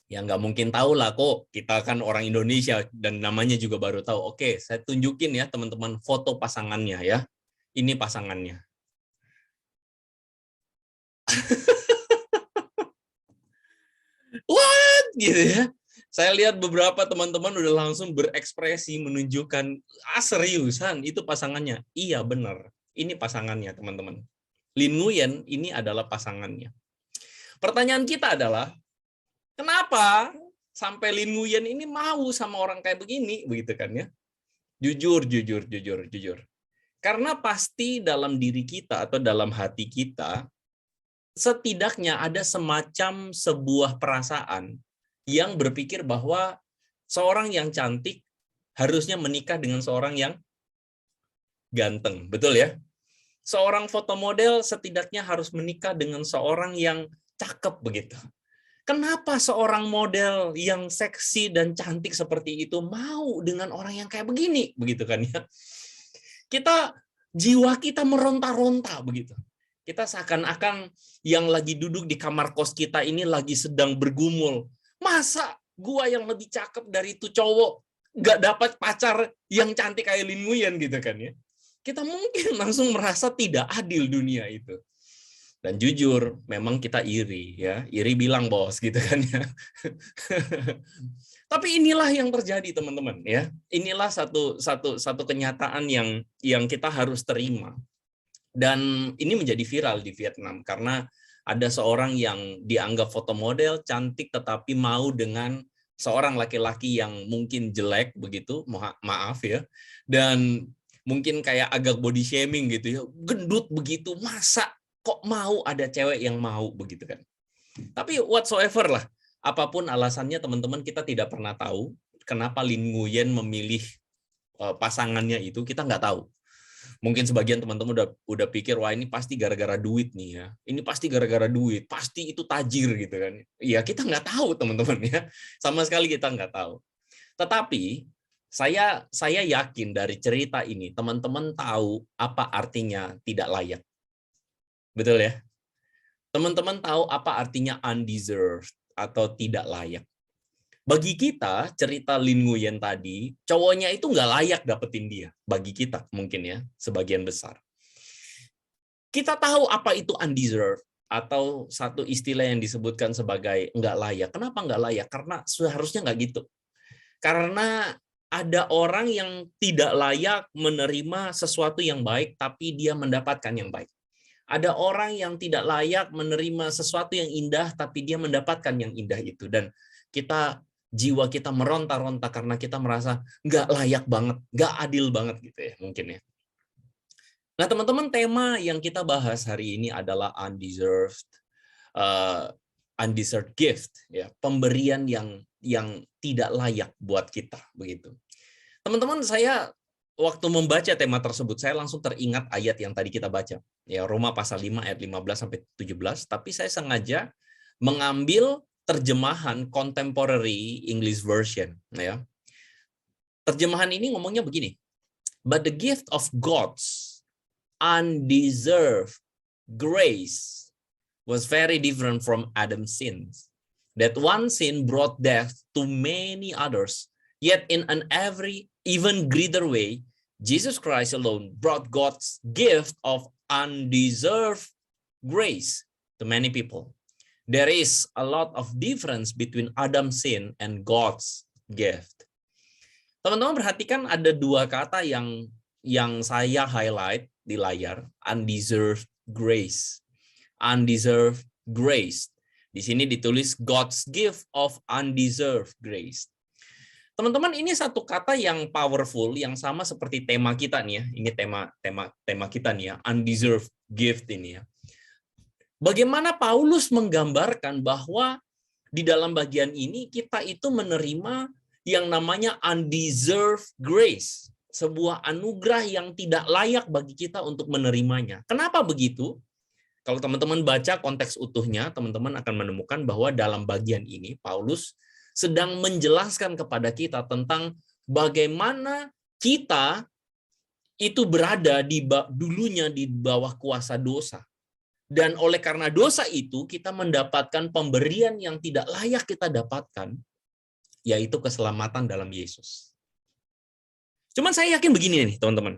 Ya nggak mungkin tahu lah kok. Kita kan orang Indonesia dan namanya juga baru tahu. Oke, saya tunjukin ya teman-teman foto pasangannya ya. Ini pasangannya. What? Gitu ya. Saya lihat beberapa teman-teman udah langsung berekspresi menunjukkan, seriusan itu pasangannya. Iya benar, ini pasangannya teman-teman. Lin Nguyen ini adalah pasangannya. Pertanyaan kita adalah, kenapa sampai Lin Nguyen ini mau sama orang kayak begini, begitu kan ya? Jujur. Karena pasti dalam diri kita atau dalam hati kita, setidaknya ada semacam sebuah perasaan yang berpikir bahwa seorang yang cantik harusnya menikah dengan seorang yang ganteng. Betul ya? Seorang fotomodel setidaknya harus menikah dengan seorang yang cakep begitu. Kenapa seorang model yang seksi dan cantik seperti itu mau dengan orang yang kayak begini? Begitu kan ya? Jiwa kita meronta-ronta begitu. Kita seakan-akan yang lagi duduk di kamar kos kita ini lagi sedang bergumul. Masa gua yang lebih cakep dari itu cowok nggak dapat pacar yang cantik kayak Lin Nguyen gitu kan ya? Kita mungkin langsung merasa tidak adil dunia itu. Dan jujur, memang kita iri ya. Iri bilang bos gitu kan ya. Tapi inilah yang terjadi teman-teman ya. Inilah satu kenyataan yang kita harus terima. Dan ini menjadi viral di Vietnam karena ada seorang yang dianggap fotomodel cantik tetapi mau dengan seorang laki-laki yang mungkin jelek begitu, maaf ya. Dan mungkin kayak agak body shaming gitu ya. Gendut begitu, masa kok mau ada cewek yang mau begitu kan. Tapi whatsoever lah, apapun alasannya teman-teman, kita tidak pernah tahu kenapa Lin Nguyen memilih pasangannya itu, kita nggak tahu. Mungkin sebagian teman-teman udah pikir, wah ini pasti gara-gara duit nih ya. Ini pasti gara-gara duit, pasti itu tajir gitu kan. Iya, kita nggak tahu teman-teman ya. Sama sekali kita nggak tahu. Tetapi saya yakin dari cerita ini teman-teman tahu apa artinya tidak layak. Betul ya? Teman-teman tahu apa artinya undeserved atau tidak layak. Bagi kita, cerita Lin Nguyen tadi, cowoknya itu nggak layak dapetin dia. Bagi kita mungkin ya, sebagian besar. Kita tahu apa itu undeserved, atau satu istilah yang disebutkan sebagai nggak layak. Kenapa nggak layak? Karena seharusnya nggak gitu. Karena ada orang yang tidak layak menerima sesuatu yang baik, tapi dia mendapatkan yang baik. Ada orang yang tidak layak menerima sesuatu yang indah, tapi dia mendapatkan yang indah itu. Dan jiwa kita meronta-ronta karena kita merasa nggak layak banget, nggak adil banget gitu ya mungkin ya. Nah teman-teman, tema yang kita bahas hari ini adalah undeserved gift, ya, pemberian yang tidak layak buat kita begitu. Teman-teman, saya waktu membaca tema tersebut saya langsung teringat ayat yang tadi kita baca, ya, Roma pasal 5 ayat 15 sampai 17, tapi saya sengaja mengambil terjemahan contemporary English version, ya. Terjemahan ini ngomongnya begini. But the gift of God's undeserved grace was very different from Adam's sins. That one sin brought death to many others, yet in an even greater way, Jesus Christ alone brought God's gift of undeserved grace to many people. There is a lot of difference between Adam's sin and God's gift. Teman-teman perhatikan ada dua kata yang saya highlight di layar, undeserved grace. Undeserved grace. Di sini ditulis God's gift of undeserved grace. Teman-teman, ini satu kata yang powerful, yang sama seperti tema kita nih ya. Ini tema kita nih ya, undeserved gift ini ya. Bagaimana Paulus menggambarkan bahwa di dalam bagian ini kita itu menerima yang namanya undeserved grace, sebuah anugerah yang tidak layak bagi kita untuk menerimanya. Kenapa begitu? Kalau teman-teman baca konteks utuhnya, teman-teman akan menemukan bahwa dalam bagian ini Paulus sedang menjelaskan kepada kita tentang bagaimana kita itu berada dulunya di bawah kuasa dosa. Dan oleh karena dosa itu, kita mendapatkan pemberian yang tidak layak kita dapatkan, yaitu keselamatan dalam Yesus. Cuman saya yakin begini nih, teman-teman.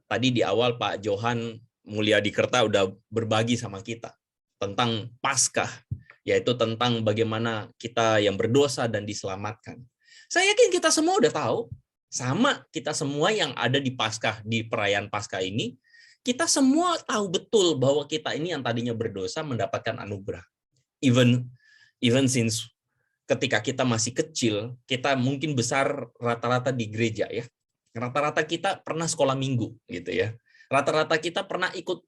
Tadi di awal Pak Johan Mulyadikerta udah berbagi sama kita tentang Paskah, yaitu tentang bagaimana kita yang berdosa dan diselamatkan. Saya yakin kita semua udah tahu, sama kita semua yang ada di Paskah, di perayaan Paskah ini, kita semua tahu betul bahwa kita ini yang tadinya berdosa mendapatkan anugerah. Even since ketika kita masih kecil, kita mungkin besar rata-rata di gereja ya. Rata-rata kita pernah sekolah minggu gitu ya. Rata-rata kita pernah ikut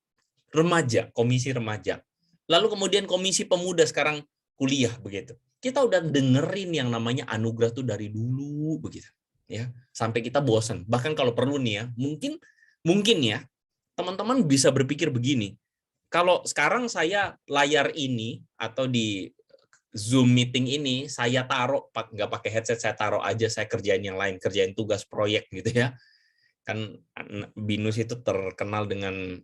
remaja, komisi remaja. Lalu kemudian komisi pemuda, sekarang kuliah begitu. Kita udah dengerin yang namanya anugerah tuh dari dulu begitu ya. Sampai kita bosan. Bahkan kalau perlu nih ya, mungkin ya teman-teman bisa berpikir begini, kalau sekarang saya layar ini atau di Zoom meeting ini saya taruh, nggak pakai headset, saya taruh aja, saya kerjain yang lain, kerjain tugas proyek gitu ya. Kan BINUS itu terkenal dengan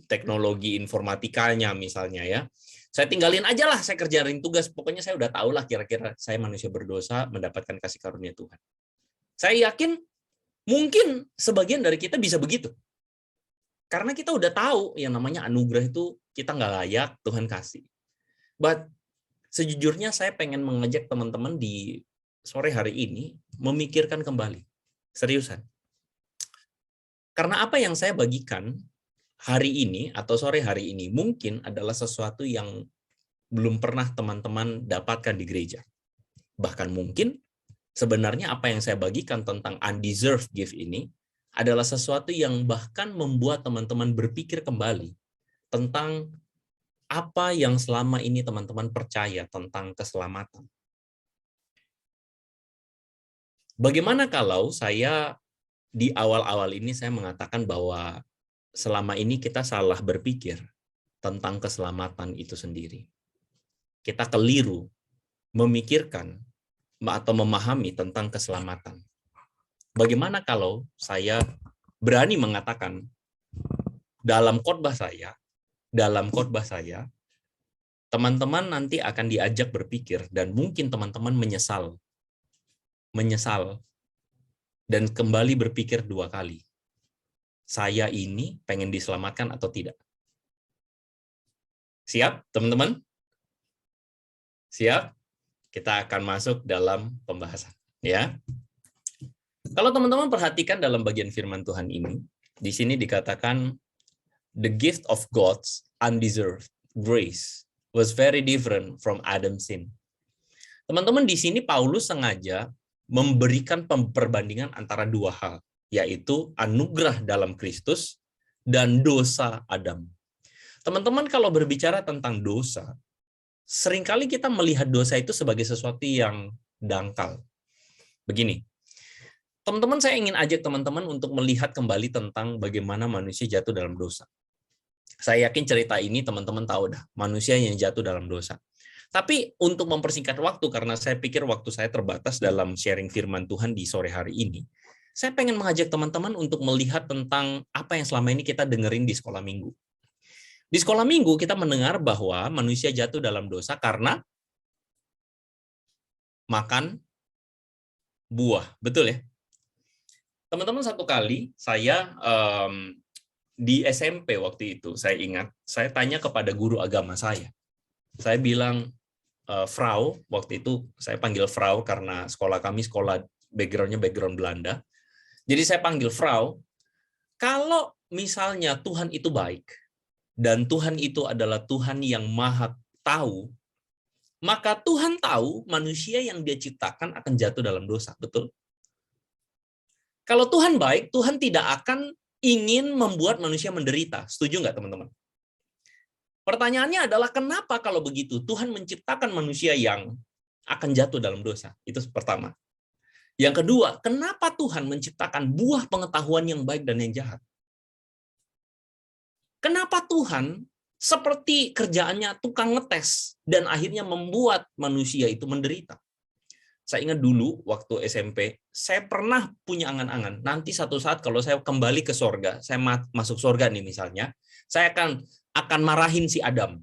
teknologi informatikanya misalnya ya. Saya tinggalin aja lah, saya kerjain tugas, pokoknya saya udah tahu lah kira-kira saya manusia berdosa mendapatkan kasih karunia Tuhan. Saya yakin mungkin sebagian dari kita bisa begitu. Karena kita udah tahu yang namanya anugerah itu kita nggak layak, Tuhan kasih. But sejujurnya saya pengen mengajak teman-teman di sore hari ini memikirkan kembali. Seriusan. Karena apa yang saya bagikan hari ini atau sore hari ini mungkin adalah sesuatu yang belum pernah teman-teman dapatkan di gereja. Bahkan mungkin sebenarnya apa yang saya bagikan tentang undeserved gift ini adalah sesuatu yang bahkan membuat teman-teman berpikir kembali tentang apa yang selama ini teman-teman percaya tentang keselamatan. Bagaimana kalau saya di awal-awal ini saya mengatakan bahwa selama ini kita salah berpikir tentang keselamatan itu sendiri. Kita keliru memikirkan atau memahami tentang keselamatan. Bagaimana kalau saya berani mengatakan dalam khotbah saya, teman-teman nanti akan diajak berpikir dan mungkin teman-teman menyesal dan kembali berpikir 2 kali. Saya ini pengen diselamatkan atau tidak? Siap, teman-teman? Siap? Kita akan masuk dalam pembahasan, ya. Kalau teman-teman perhatikan dalam bagian firman Tuhan ini, di sini dikatakan the gift of God's undeserved grace was very different from Adam's sin. Teman-teman, di sini Paulus sengaja memberikan perbandingan antara 2 hal, yaitu anugerah dalam Kristus dan dosa Adam. Teman-teman, kalau berbicara tentang dosa, seringkali kita melihat dosa itu sebagai sesuatu yang dangkal. Begini, teman-teman, saya ingin ajak teman-teman untuk melihat kembali tentang bagaimana manusia jatuh dalam dosa. Saya yakin cerita ini teman-teman tahu dah, manusia yang jatuh dalam dosa. Tapi untuk mempersingkat waktu, karena saya pikir waktu saya terbatas dalam sharing firman Tuhan di sore hari ini, saya pengen mengajak teman-teman untuk melihat tentang apa yang selama ini kita dengerin di sekolah minggu. Di sekolah minggu kita mendengar bahwa manusia jatuh dalam dosa karena makan buah. Betul ya? Teman-teman, satu kali saya di SMP waktu itu, saya ingat, saya tanya kepada guru agama saya. Saya bilang, Frau, waktu itu saya panggil Frau karena sekolah kami sekolah background-nya background Belanda. Jadi saya panggil Frau, kalau misalnya Tuhan itu baik, dan Tuhan itu adalah Tuhan yang maha tahu, maka Tuhan tahu manusia yang Dia ciptakan akan jatuh dalam dosa, betul? Kalau Tuhan baik, Tuhan tidak akan ingin membuat manusia menderita. Setuju nggak, teman-teman? Pertanyaannya adalah kenapa kalau begitu Tuhan menciptakan manusia yang akan jatuh dalam dosa? Itu pertama. Yang kedua, kenapa Tuhan menciptakan buah pengetahuan yang baik dan yang jahat? Kenapa Tuhan seperti kerjaannya tukang ngetes dan akhirnya membuat manusia itu menderita? Saya ingat dulu waktu SMP, saya pernah punya angan-angan, nanti satu saat kalau saya kembali ke sorga, saya masuk sorga nih misalnya, saya akan marahin si Adam,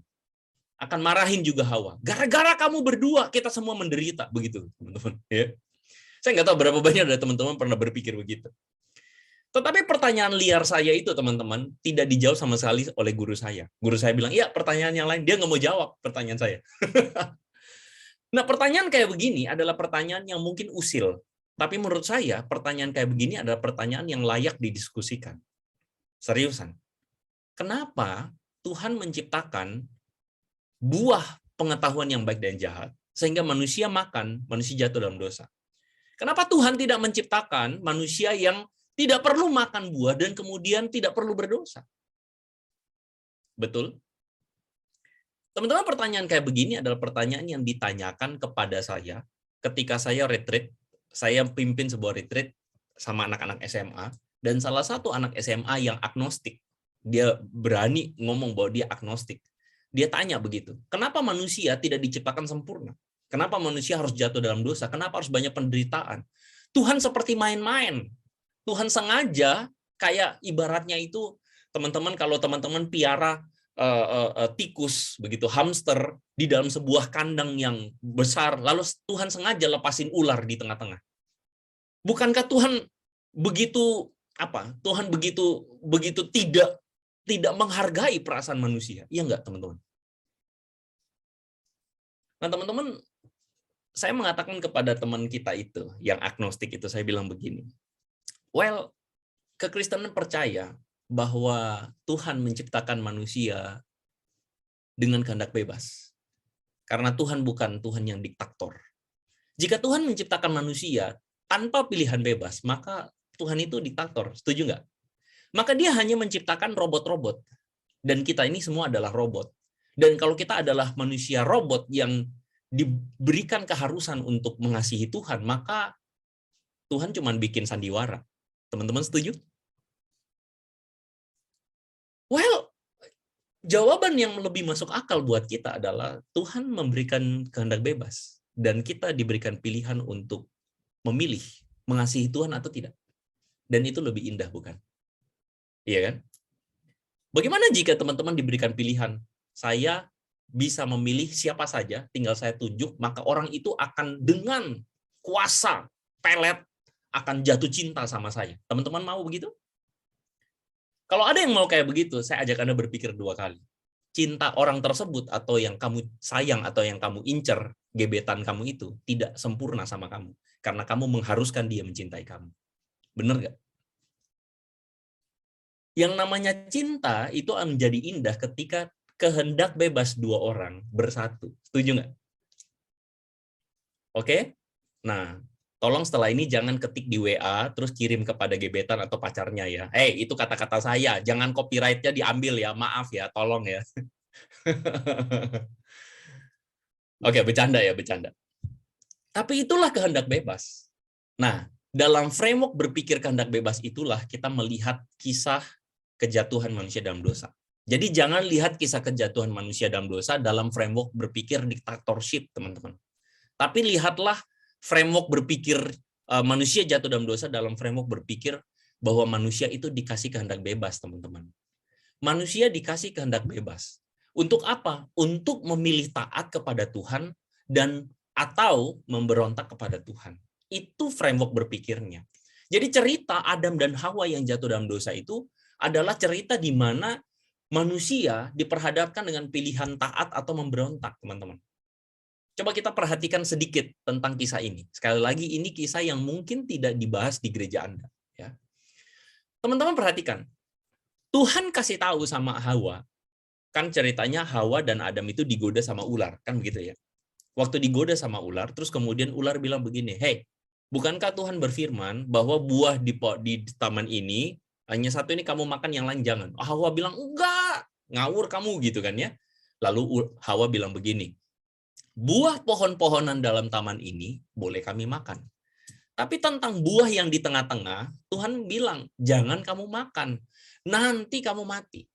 akan marahin juga Hawa. Gara-gara kamu berdua, kita semua menderita. Begitu, teman-teman. Ya. Saya nggak tahu berapa banyak dari teman-teman pernah berpikir begitu. Tetapi pertanyaan liar saya itu, teman-teman, tidak dijawab sama sekali oleh guru saya. Guru saya bilang, iya, pertanyaan yang lain. Dia nggak mau jawab pertanyaan saya. Nah, pertanyaan kayak begini adalah pertanyaan yang mungkin usil. Tapi menurut saya, pertanyaan kayak begini adalah pertanyaan yang layak didiskusikan. Seriusan. Kenapa Tuhan menciptakan buah pengetahuan yang baik dan jahat, sehingga manusia makan, manusia jatuh dalam dosa? Kenapa Tuhan tidak menciptakan manusia yang tidak perlu makan buah dan kemudian tidak perlu berdosa? Betul? Teman-teman, pertanyaan kayak begini adalah pertanyaan yang ditanyakan kepada saya ketika saya retreat. Saya pimpin sebuah retreat sama anak-anak SMA, dan salah satu anak SMA yang agnostik, dia berani ngomong bahwa dia agnostik. Dia tanya begitu, kenapa manusia tidak diciptakan sempurna? Kenapa manusia harus jatuh dalam dosa? Kenapa harus banyak penderitaan? Tuhan seperti main-main. Tuhan sengaja, kayak ibaratnya itu, teman-teman, kalau teman-teman piara tikus, begitu, hamster, di dalam sebuah kandang yang besar, lalu Tuhan sengaja lepasin ular di tengah-tengah. Bukankah Tuhan begitu Tuhan begitu tidak menghargai perasaan manusia? Iya enggak, teman-teman? Nah, teman-teman, saya mengatakan kepada teman kita itu, yang agnostik itu, saya bilang begini, well, kekristenan percaya bahwa Tuhan menciptakan manusia dengan kehendak bebas. Karena Tuhan bukan Tuhan yang diktator. Jika Tuhan menciptakan manusia tanpa pilihan bebas, maka Tuhan itu diktator. Setuju nggak? Maka dia hanya menciptakan robot-robot. Dan kita ini semua adalah robot. Dan kalau kita adalah manusia robot yang diberikan keharusan untuk mengasihi Tuhan, maka Tuhan cuma bikin sandiwara. Teman-teman setuju? Well, jawaban yang lebih masuk akal buat kita adalah Tuhan memberikan kehendak bebas. Dan kita diberikan pilihan untuk memilih mengasihi Tuhan atau tidak. Dan itu lebih indah, bukan? Iya kan? Bagaimana jika teman-teman diberikan pilihan, saya bisa memilih siapa saja, tinggal saya tunjuk, maka orang itu akan dengan kuasa pelet akan jatuh cinta sama saya. Teman-teman mau begitu? Kalau ada yang mau kayak begitu, saya ajak Anda berpikir 2 kali. Cinta orang tersebut atau yang kamu sayang atau yang kamu incer, gebetan kamu itu tidak sempurna sama kamu. Karena kamu mengharuskan dia mencintai kamu. Benar nggak? Yang namanya cinta itu menjadi indah ketika kehendak bebas 2 orang bersatu. Setuju nggak? Oke? Nah, tolong setelah ini jangan ketik di WA, terus kirim kepada gebetan atau pacarnya ya. Itu kata-kata saya, jangan copyright-nya diambil ya, maaf ya, tolong ya. Oke, bercanda ya, bercanda. Tapi itulah kehendak bebas. Nah, dalam framework berpikir kehendak bebas itulah kita melihat kisah kejatuhan manusia dalam dosa. Jadi jangan lihat kisah kejatuhan manusia dalam dosa dalam framework berpikir diktatorship, teman-teman. Tapi lihatlah framework berpikir manusia jatuh dalam dosa dalam framework berpikir bahwa manusia itu dikasih kehendak bebas, teman-teman. Manusia dikasih kehendak bebas. Untuk apa? Untuk memilih taat kepada Tuhan dan atau memberontak kepada Tuhan. Itu framework berpikirnya. Jadi cerita Adam dan Hawa yang jatuh dalam dosa itu adalah cerita di mana manusia diperhadapkan dengan pilihan taat atau memberontak, teman-teman. Coba kita perhatikan sedikit tentang kisah ini. Sekali lagi, ini kisah yang mungkin tidak dibahas di gereja Anda. Ya. Teman-teman perhatikan, Tuhan kasih tahu sama Hawa, kan ceritanya Hawa dan Adam itu digoda sama ular, kan begitu ya. Waktu digoda sama ular, terus kemudian ular bilang begini, "Hey, bukankah Tuhan berfirman bahwa buah di taman ini hanya satu ini kamu makan, yang lain jangan?" Hawa bilang, "Enggak, ngawur kamu," gitu kan ya. Lalu Hawa bilang begini, "Buah pohon-pohonan dalam taman ini boleh kami makan. Tapi tentang buah yang di tengah-tengah, Tuhan bilang, jangan kamu makan. Nanti kamu mati."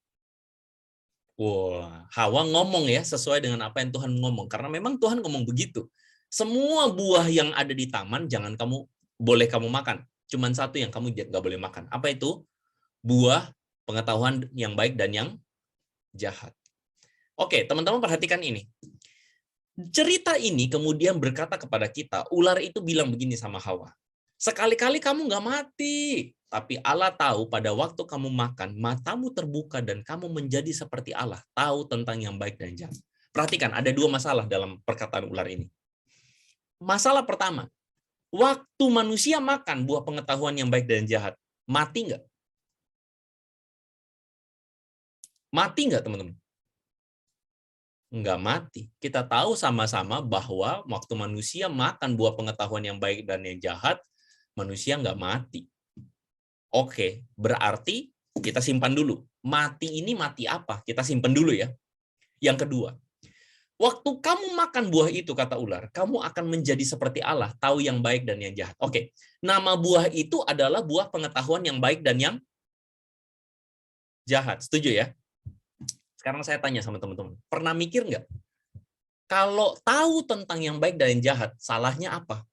Wah, Hawa ngomong ya sesuai dengan apa yang Tuhan ngomong. Karena memang Tuhan ngomong begitu. Semua buah yang ada di taman boleh kamu makan. Cuman satu yang kamu nggak boleh makan. Apa itu? Buah pengetahuan yang baik dan yang jahat. Oke, teman-teman perhatikan ini. Cerita ini kemudian berkata kepada kita, ular itu bilang begini sama Hawa, "Sekali-kali kamu nggak mati, tapi Allah tahu pada waktu kamu makan, matamu terbuka dan kamu menjadi seperti Allah, tahu tentang yang baik dan jahat." Perhatikan, ada 2 masalah dalam perkataan ular ini. Masalah pertama, waktu manusia makan buah pengetahuan yang baik dan jahat, mati nggak? Mati nggak, teman-teman? Nggak mati. Kita tahu sama-sama bahwa waktu manusia makan buah pengetahuan yang baik dan yang jahat, manusia nggak mati. Oke, berarti kita simpan dulu. Mati ini mati apa? Kita simpan dulu ya. Yang kedua, waktu kamu makan buah itu, kata ular, kamu akan menjadi seperti Allah, tahu yang baik dan yang jahat. Oke, nama buah itu adalah buah pengetahuan yang baik dan yang jahat. Setuju ya? Sekarang saya tanya sama teman-teman, pernah mikir nggak? Kalau tahu tentang yang baik dan yang jahat, salahnya apa?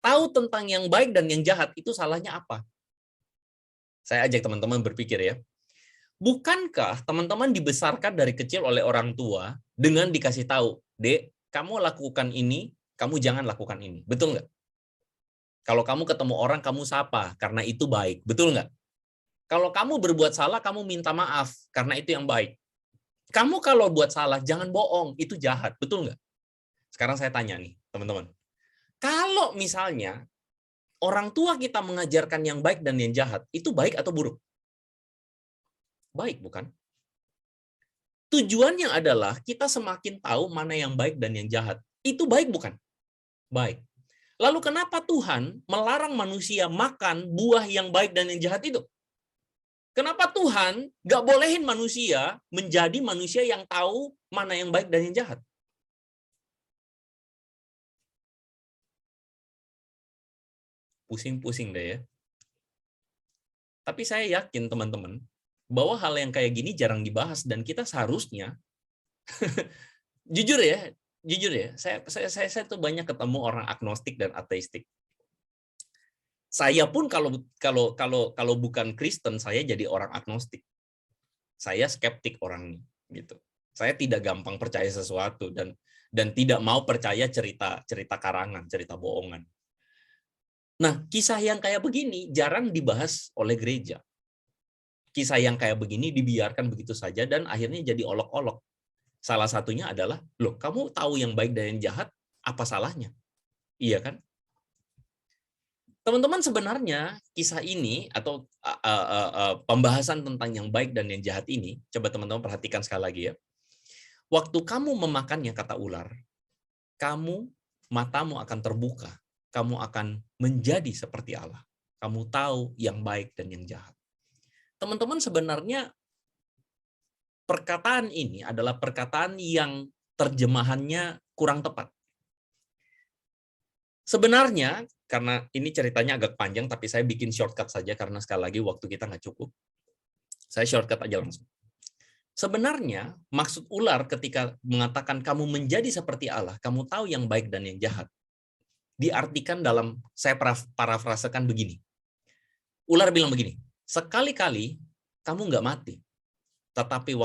Tahu tentang yang baik dan yang jahat, itu salahnya apa? Saya ajak teman-teman berpikir ya. Bukankah teman-teman dibesarkan dari kecil oleh orang tua dengan dikasih tahu, "Dek, kamu lakukan ini, kamu jangan lakukan ini." Betul nggak? Kalau kamu ketemu orang, kamu sapa, karena itu baik. Betul nggak? Kalau kamu berbuat salah, kamu minta maaf, karena itu yang baik. Kamu kalau buat salah, jangan bohong, itu jahat. Betul nggak? Sekarang saya tanya nih, teman-teman. Kalau misalnya orang tua kita mengajarkan yang baik dan yang jahat, itu baik atau buruk? Baik, bukan? Tujuannya adalah kita semakin tahu mana yang baik dan yang jahat. Itu baik, bukan? Baik. Lalu kenapa Tuhan melarang manusia makan buah yang baik dan yang jahat itu? Kenapa Tuhan nggak bolehin manusia menjadi manusia yang tahu mana yang baik dan yang jahat? Pusing-pusing deh ya. Tapi saya yakin teman-teman, bahwa hal yang kayak gini jarang dibahas dan kita seharusnya jujur ya, saya tuh banyak ketemu orang agnostik dan ateistik. Saya pun kalau bukan Kristen, saya jadi orang agnostik. Saya skeptik orangnya, gitu. Saya tidak gampang percaya sesuatu dan tidak mau percaya cerita karangan, cerita bohongan. Nah, kisah yang kayak begini jarang dibahas oleh gereja. Kisah yang kayak begini dibiarkan begitu saja dan akhirnya jadi olok-olok. Salah satunya adalah, loh, kamu tahu yang baik dan yang jahat, apa salahnya? Iya kan? Teman-teman, sebenarnya kisah ini atau pembahasan tentang yang baik dan yang jahat ini, coba teman-teman perhatikan sekali lagi ya. Waktu kamu memakannya, kata ular, matamu akan terbuka, kamu akan menjadi seperti Allah. Kamu tahu yang baik dan yang jahat. Teman-teman, sebenarnya perkataan ini adalah perkataan yang terjemahannya kurang tepat. Sebenarnya, karena ini ceritanya agak panjang, tapi saya bikin shortcut saja karena sekali lagi waktu kita nggak cukup. Saya shortcut aja langsung. Sebenarnya, maksud ular ketika mengatakan kamu menjadi seperti Allah, kamu tahu yang baik dan yang jahat, diartikan dalam, saya parafrasekan begini. Ular bilang begini, sekali-kali kamu nggak mati, tetapi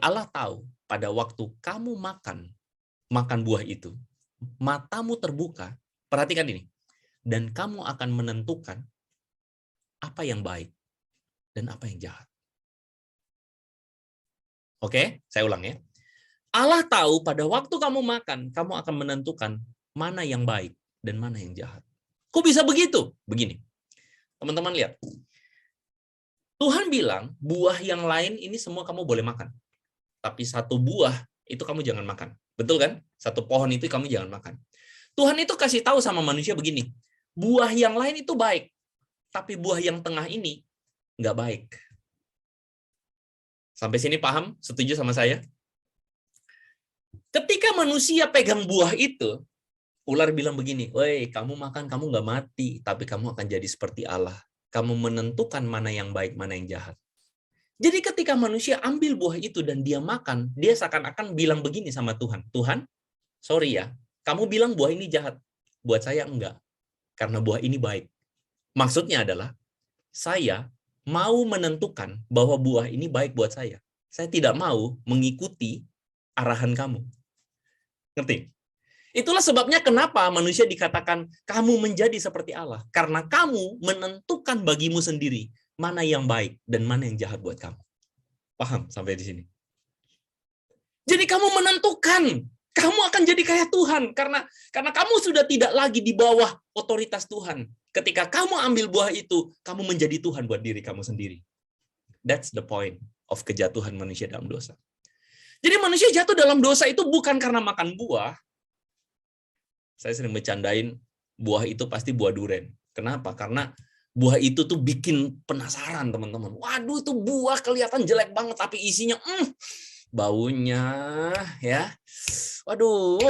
Allah tahu pada waktu kamu makan buah itu, matamu terbuka, perhatikan ini, dan kamu akan menentukan apa yang baik dan apa yang jahat. Oke, saya ulang ya. Allah tahu pada waktu kamu makan, kamu akan menentukan mana yang baik dan mana yang jahat. Kok bisa begitu? Begini, teman-teman lihat. Tuhan bilang, buah yang lain ini semua kamu boleh makan. Tapi satu buah itu kamu jangan makan. Betul kan? Satu pohon itu kamu jangan makan. Tuhan itu kasih tahu sama manusia begini, buah yang lain itu baik, tapi buah yang tengah ini nggak baik. Sampai sini paham? Setuju sama saya? Ketika manusia pegang buah itu, ular bilang begini, woi, kamu makan, kamu nggak mati, tapi kamu akan jadi seperti Allah. Kamu menentukan mana yang baik, mana yang jahat. Jadi ketika manusia ambil buah itu dan dia makan, dia seakan-akan bilang begini sama Tuhan, Tuhan, sorry ya, kamu bilang buah ini jahat, buat saya enggak, karena buah ini baik. Maksudnya adalah, saya mau menentukan bahwa buah ini baik buat saya. Saya tidak mau mengikuti arahan kamu. Ngerti? Itulah sebabnya kenapa manusia dikatakan kamu menjadi seperti Allah. Karena kamu menentukan bagimu sendiri mana yang baik dan mana yang jahat buat kamu. Paham sampai di sini? Jadi kamu menentukan, kamu akan jadi kayak Tuhan karena kamu sudah tidak lagi di bawah otoritas Tuhan. Ketika kamu ambil buah itu, kamu menjadi Tuhan buat diri kamu sendiri. That's the point of kejatuhan manusia dalam dosa. Jadi manusia jatuh dalam dosa itu bukan karena makan buah. Saya sering bercandain, buah itu pasti buah duren. Kenapa? Karena buah itu tuh bikin penasaran, teman-teman. Waduh, itu buah kelihatan jelek banget, tapi isinya, baunya, ya. Waduh.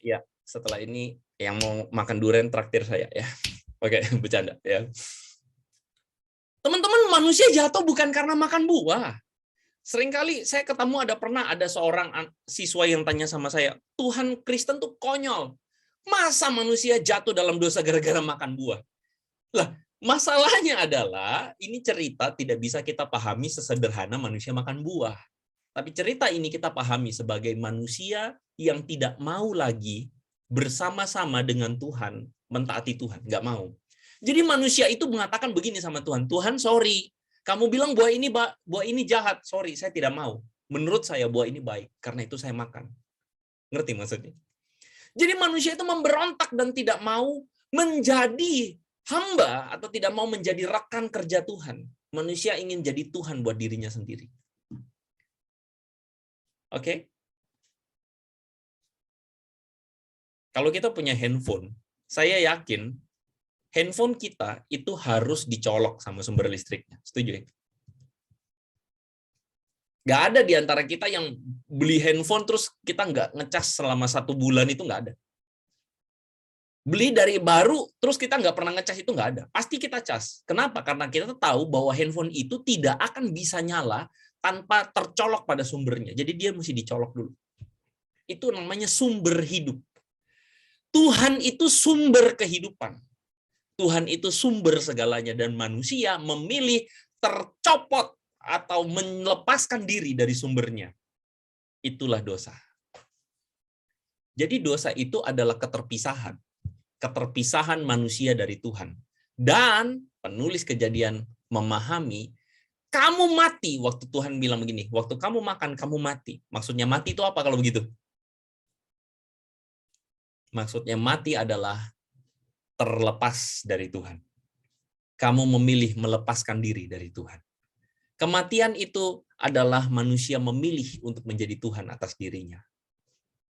Ya, setelah ini yang mau makan duren traktir saya, ya. Oke, bercanda, ya. Teman-teman, manusia jatuh bukan karena makan buah. Seringkali saya ketemu ada seorang siswa yang tanya sama saya, Tuhan Kristen tuh konyol. Masa manusia jatuh dalam dosa gara-gara makan buah? Lah, masalahnya adalah ini cerita tidak bisa kita pahami sesederhana manusia makan buah. Tapi cerita ini kita pahami sebagai manusia yang tidak mau lagi bersama-sama dengan Tuhan, mentaati Tuhan, nggak mau. Jadi manusia itu mengatakan begini sama Tuhan, Tuhan sorry, kamu bilang buah ini jahat. Sorry, saya tidak mau. Menurut saya buah ini baik. Karena itu saya makan. Ngerti maksudnya? Jadi manusia itu memberontak dan tidak mau menjadi hamba atau tidak mau menjadi rekan kerja Tuhan. Manusia ingin jadi Tuhan buat dirinya sendiri. Oke? Kalau kita punya handphone, saya yakin handphone kita itu harus dicolok sama sumber listriknya. Setuju ya? Nggak ada di antara kita yang beli handphone terus kita nggak ngecas selama 1 bulan, itu nggak ada. Beli dari baru terus kita nggak pernah ngecas, itu nggak ada. Pasti kita cas. Kenapa? Karena kita tahu bahwa handphone itu tidak akan bisa nyala tanpa tercolok pada sumbernya. Jadi dia mesti dicolok dulu. Itu namanya sumber hidup. Tuhan itu sumber kehidupan. Tuhan itu sumber segalanya dan manusia memilih tercopot atau melepaskan diri dari sumbernya. Itulah dosa. Jadi dosa itu adalah keterpisahan. Keterpisahan manusia dari Tuhan. Dan penulis Kejadian memahami, kamu mati waktu Tuhan bilang begini, waktu kamu makan, kamu mati. Maksudnya mati itu apa kalau begitu? Maksudnya mati adalah terlepas dari Tuhan. Kamu memilih melepaskan diri dari Tuhan. Kematian itu adalah manusia memilih untuk menjadi Tuhan atas dirinya.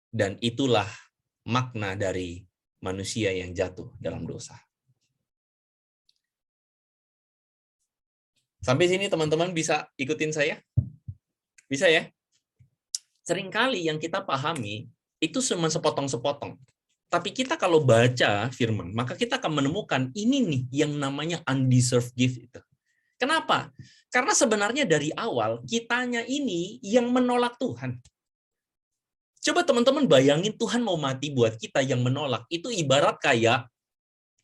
Dan itulah makna dari manusia yang jatuh dalam dosa. Sampai sini teman-teman bisa ikutin saya? Bisa ya? Seringkali yang kita pahami itu cuma sepotong-sepotong. Tapi kita kalau baca firman, maka kita akan menemukan ini nih yang namanya undeserved gift itu. Kenapa? Karena sebenarnya dari awal kitanya ini yang menolak Tuhan. Coba teman-teman bayangin Tuhan mau mati buat kita yang menolak. Itu ibarat kayak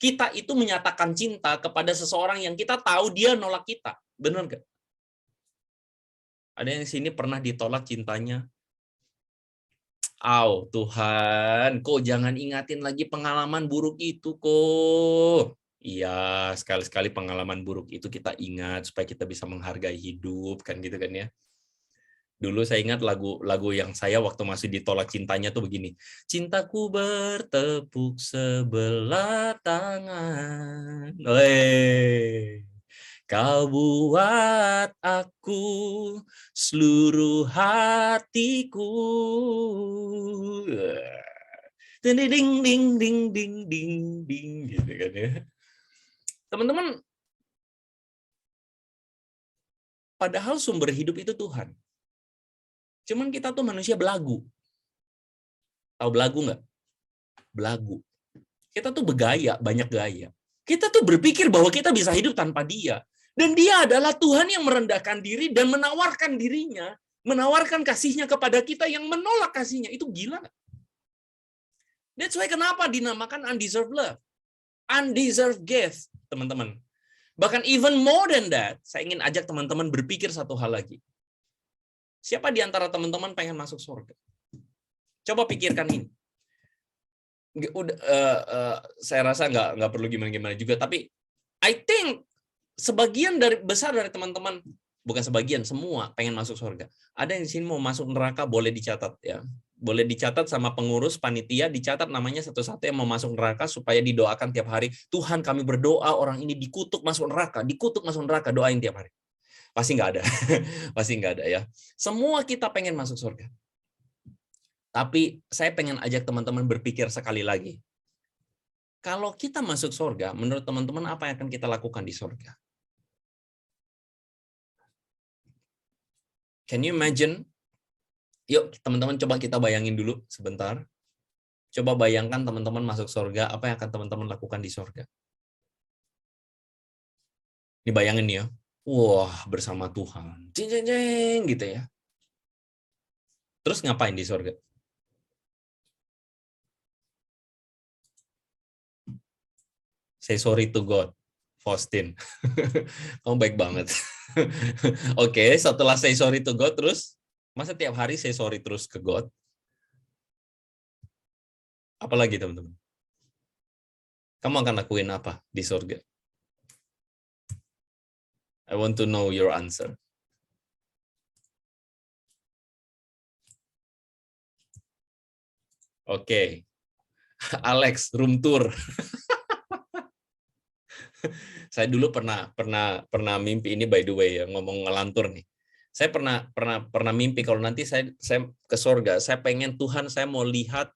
kita itu menyatakan cinta kepada seseorang yang kita tahu dia nolak kita. Benar nggak? Ada yang sini pernah ditolak cintanya? Tuhan, kok jangan ingatin lagi pengalaman buruk itu kok. Iya, sekali-sekali pengalaman buruk itu kita ingat supaya kita bisa menghargai hidup, kan gitu kan ya. Dulu saya ingat lagu yang saya waktu masih ditolak cintanya tuh begini. Cintaku bertepuk sebelah tangan. Kau buat aku seluruh hatiku. Ding ding ding ding ding ding ding gitu kan ya. Teman-teman, padahal sumber hidup itu Tuhan. Cuman kita tuh manusia belagu. Tahu belagu nggak? Belagu. Kita tuh bergaya, banyak gaya. Kita tuh berpikir bahwa kita bisa hidup tanpa Dia. Dan Dia adalah Tuhan yang merendahkan diri dan menawarkan dirinya, menawarkan kasihnya kepada kita yang menolak kasihnya. Itu gila. That's why kenapa dinamakan undeserved love. Undeserved gift, teman-teman. Bahkan even more than that, saya ingin ajak teman-teman berpikir satu hal lagi. Siapa di antara teman-teman pengen masuk surga? Coba pikirkan ini. Saya rasa nggak perlu gimana-gimana juga, tapi I think sebagian besar dari teman-teman, bukan sebagian, semua pengen masuk surga. Ada yang di sini mau masuk neraka, boleh dicatat ya. Boleh dicatat sama pengurus panitia, dicatat namanya satu-satu yang mau masuk neraka supaya didoakan tiap hari. Tuhan, kami berdoa orang ini dikutuk masuk neraka, doain tiap hari. Pasti nggak ada. Pasti nggak ada ya. Semua kita pengen masuk surga. Tapi saya pengen ajak teman-teman berpikir sekali lagi. Kalau kita masuk surga, menurut teman-teman apa yang akan kita lakukan di surga? Can you imagine? Yuk teman-teman coba kita bayangin dulu sebentar. Coba bayangkan teman-teman masuk surga, apa yang akan teman-teman lakukan di surga? Dibayangin ya. Wah, bersama Tuhan. Jeng jeng jeng gitu ya. Terus ngapain di surga? Say sorry to God. Faustin. Kamu baik banget. Oke, setelah say sorry to God, terus masa tiap hari say sorry terus ke God? Apalagi teman-teman? Kamu akan lakuin apa di surga? I want to know your answer. Oke. Alex, room tour. Saya dulu pernah mimpi ini, by the way ya, ngomong ngelantur nih. Saya pernah mimpi kalau nanti saya ke surga, saya pengen Tuhan, saya mau lihat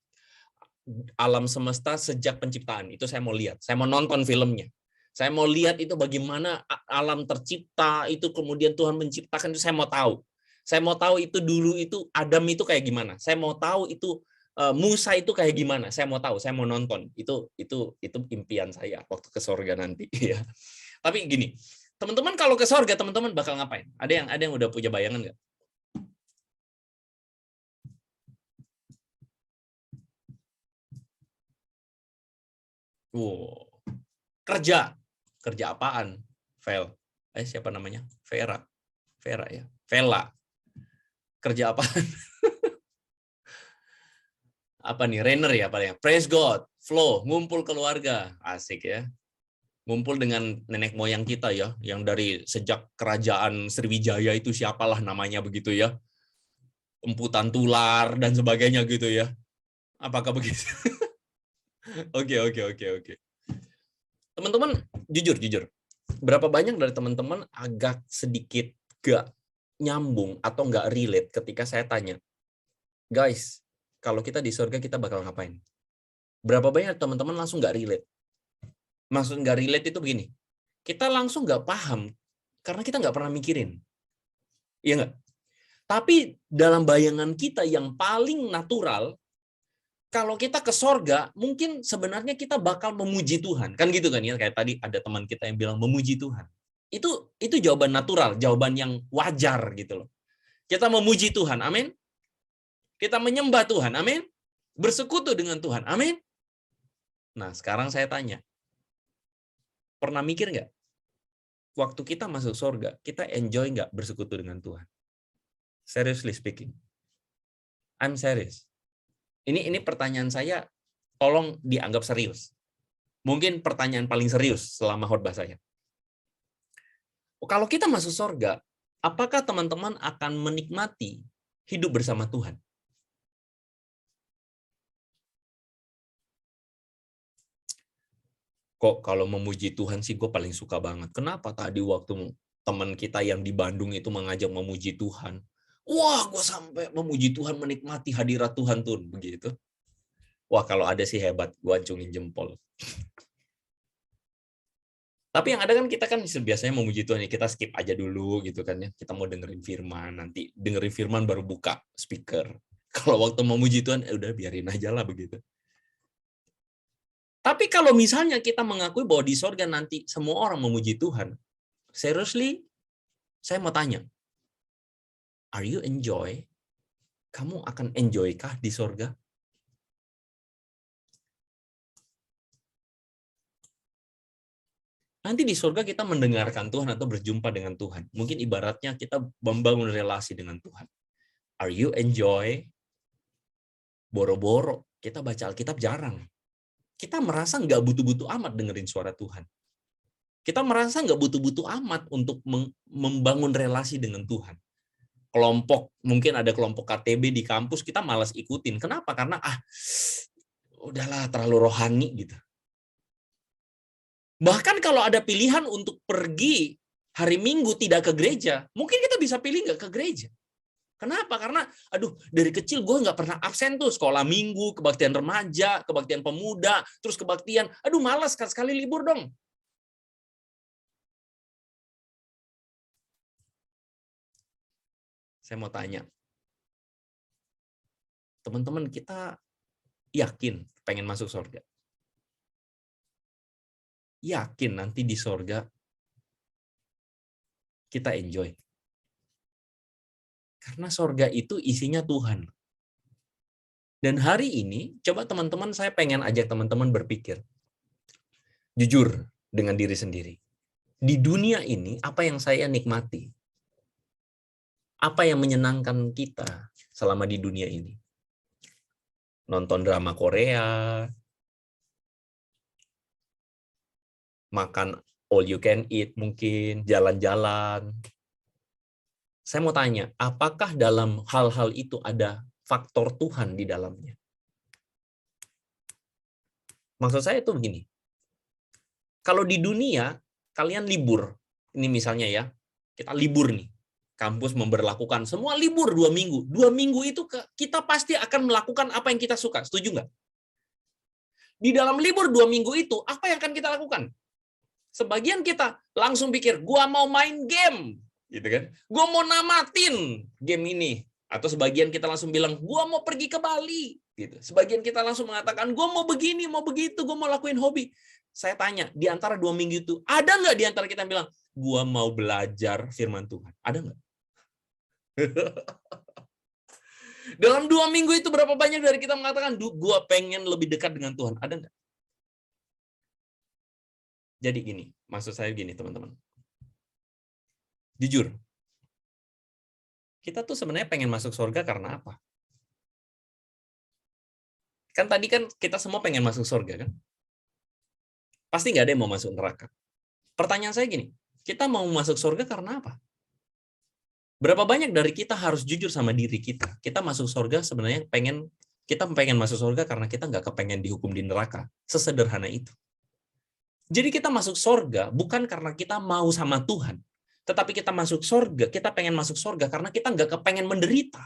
alam semesta sejak penciptaan. Itu saya mau lihat. Saya mau nonton filmnya. Saya mau lihat itu bagaimana alam tercipta, itu kemudian Tuhan menciptakan, itu saya mau tahu. Saya mau tahu itu dulu itu Adam itu kayak gimana. Saya mau tahu itu Musa itu kayak gimana. Saya mau tahu, saya mau nonton. Itu impian saya waktu ke surga nanti ya. Tapi gini, teman-teman kalau ke surga teman-teman bakal ngapain? Ada yang udah punya bayangan nggak? Wow. Kerja. Kerja apaan? Siapa namanya? Vera ya. Vela. Kerja apaan? Apa nih? Rainer ya paling. Praise God. Flow. Ngumpul keluarga. Asik ya. Ngumpul dengan nenek moyang kita ya. Yang dari sejak kerajaan Sriwijaya itu siapalah namanya begitu ya. Emputan tular dan sebagainya gitu ya. Apakah begitu? Oke. Teman-teman, jujur. Berapa banyak dari teman-teman agak sedikit gak nyambung atau gak relate ketika saya tanya, guys, kalau kita di surga kita bakal ngapain? Berapa banyak teman-teman langsung gak relate? Maksud gak relate itu begini, kita langsung gak paham karena kita gak pernah mikirin. Iya nggak? Tapi dalam bayangan kita yang paling natural, kalau kita ke sorga, mungkin sebenarnya kita bakal memuji Tuhan. Kan gitu kan ya, kayak tadi ada teman kita yang bilang memuji Tuhan. Itu jawaban natural, jawaban yang wajar gitu loh. Kita memuji Tuhan, amin. Kita menyembah Tuhan, amin. Bersekutu dengan Tuhan, amin. Nah, sekarang saya tanya, pernah mikir nggak? Waktu kita masuk sorga, kita enjoy nggak bersekutu dengan Tuhan? Seriously speaking. I'm serious. Ini pertanyaan saya, tolong dianggap serius. Mungkin pertanyaan paling serius selama khotbah saya. Kalau kita masuk surga, apakah teman-teman akan menikmati hidup bersama Tuhan? Kok kalau memuji Tuhan sih gue paling suka banget. Kenapa tadi waktu teman kita yang di Bandung itu mengajak memuji Tuhan? Wah, gue sampai memuji Tuhan, menikmati hadirat Tuhan tuh begitu. Wah, kalau ada sih hebat, gue acungin jempol. Tapi yang ada kan kita kan biasanya memuji Tuhan, kita skip aja dulu gitu kan ya. Kita mau dengerin firman, nanti dengerin firman baru buka speaker. Kalau waktu memuji Tuhan, udah biarin aja lah begitu. Tapi kalau misalnya kita mengakui bahwa di sorga nanti semua orang memuji Tuhan, seriously, saya mau tanya, are you enjoy? Kamu akan enjoy kah di sorga? Nanti di surga kita mendengarkan Tuhan atau berjumpa dengan Tuhan. Mungkin ibaratnya kita membangun relasi dengan Tuhan. Are you enjoy? Boro-boro, kita baca Alkitab jarang. Kita merasa nggak butuh-butuh amat dengerin suara Tuhan. Kita merasa nggak butuh-butuh amat untuk membangun relasi dengan Tuhan. Kelompok, mungkin ada kelompok KTB di kampus, kita malas ikutin. Kenapa? Karena udahlah terlalu rohani gitu. Bahkan kalau ada pilihan untuk pergi hari Minggu tidak ke gereja, mungkin kita bisa pilih nggak ke gereja. Kenapa? Karena, dari kecil gue nggak pernah absen tuh. Sekolah Minggu, kebaktian remaja, kebaktian pemuda, terus kebaktian. Malas sekali libur dong. Saya mau tanya, teman-teman kita yakin pengen masuk surga? Yakin nanti di sorga kita enjoy. Karena sorga itu isinya Tuhan. Dan hari ini, coba teman-teman, saya pengen ajak teman-teman berpikir. Jujur dengan diri sendiri. Di dunia ini, apa yang saya nikmati? Apa yang menyenangkan kita selama di dunia ini? Nonton drama Korea, makan all you can eat mungkin, jalan-jalan. Saya mau tanya, apakah dalam hal-hal itu ada faktor Tuhan di dalamnya? Maksud saya itu begini. Kalau di dunia, kalian libur. Ini misalnya ya, kita libur nih. Kampus memberlakukan semua libur 2 minggu. 2 minggu itu kita pasti akan melakukan apa yang kita suka. Setuju nggak? Di dalam libur 2 minggu itu, apa yang akan kita lakukan? Sebagian kita langsung pikir, gua mau main game, gitu kan? Gua mau namatin game ini. Atau sebagian kita langsung bilang, gua mau pergi ke Bali, gitu. Sebagian kita langsung mengatakan, gua mau begini, mau begitu, gua mau lakuin hobi. Saya tanya, di antara 2 minggu itu, ada nggak di antara kita yang bilang, gua mau belajar firman Tuhan? Ada nggak? Dalam 2 minggu itu berapa banyak dari kita mengatakan, gua pengen lebih dekat dengan Tuhan? Ada nggak? Jadi gini, maksud saya gini teman-teman. Jujur, kita tuh sebenarnya pengen masuk surga karena apa? Kan tadi kan kita semua pengen masuk surga kan? Pasti nggak ada yang mau masuk neraka. Pertanyaan saya gini, kita mau masuk surga karena apa? Berapa banyak dari kita harus jujur sama diri kita? Kita masuk surga sebenarnya kita pengen masuk surga karena kita nggak kepengen dihukum di neraka. Sesederhana itu. Jadi kita masuk surga bukan karena kita mau sama Tuhan. Tetapi kita masuk surga, kita pengen masuk surga karena kita nggak kepengen menderita.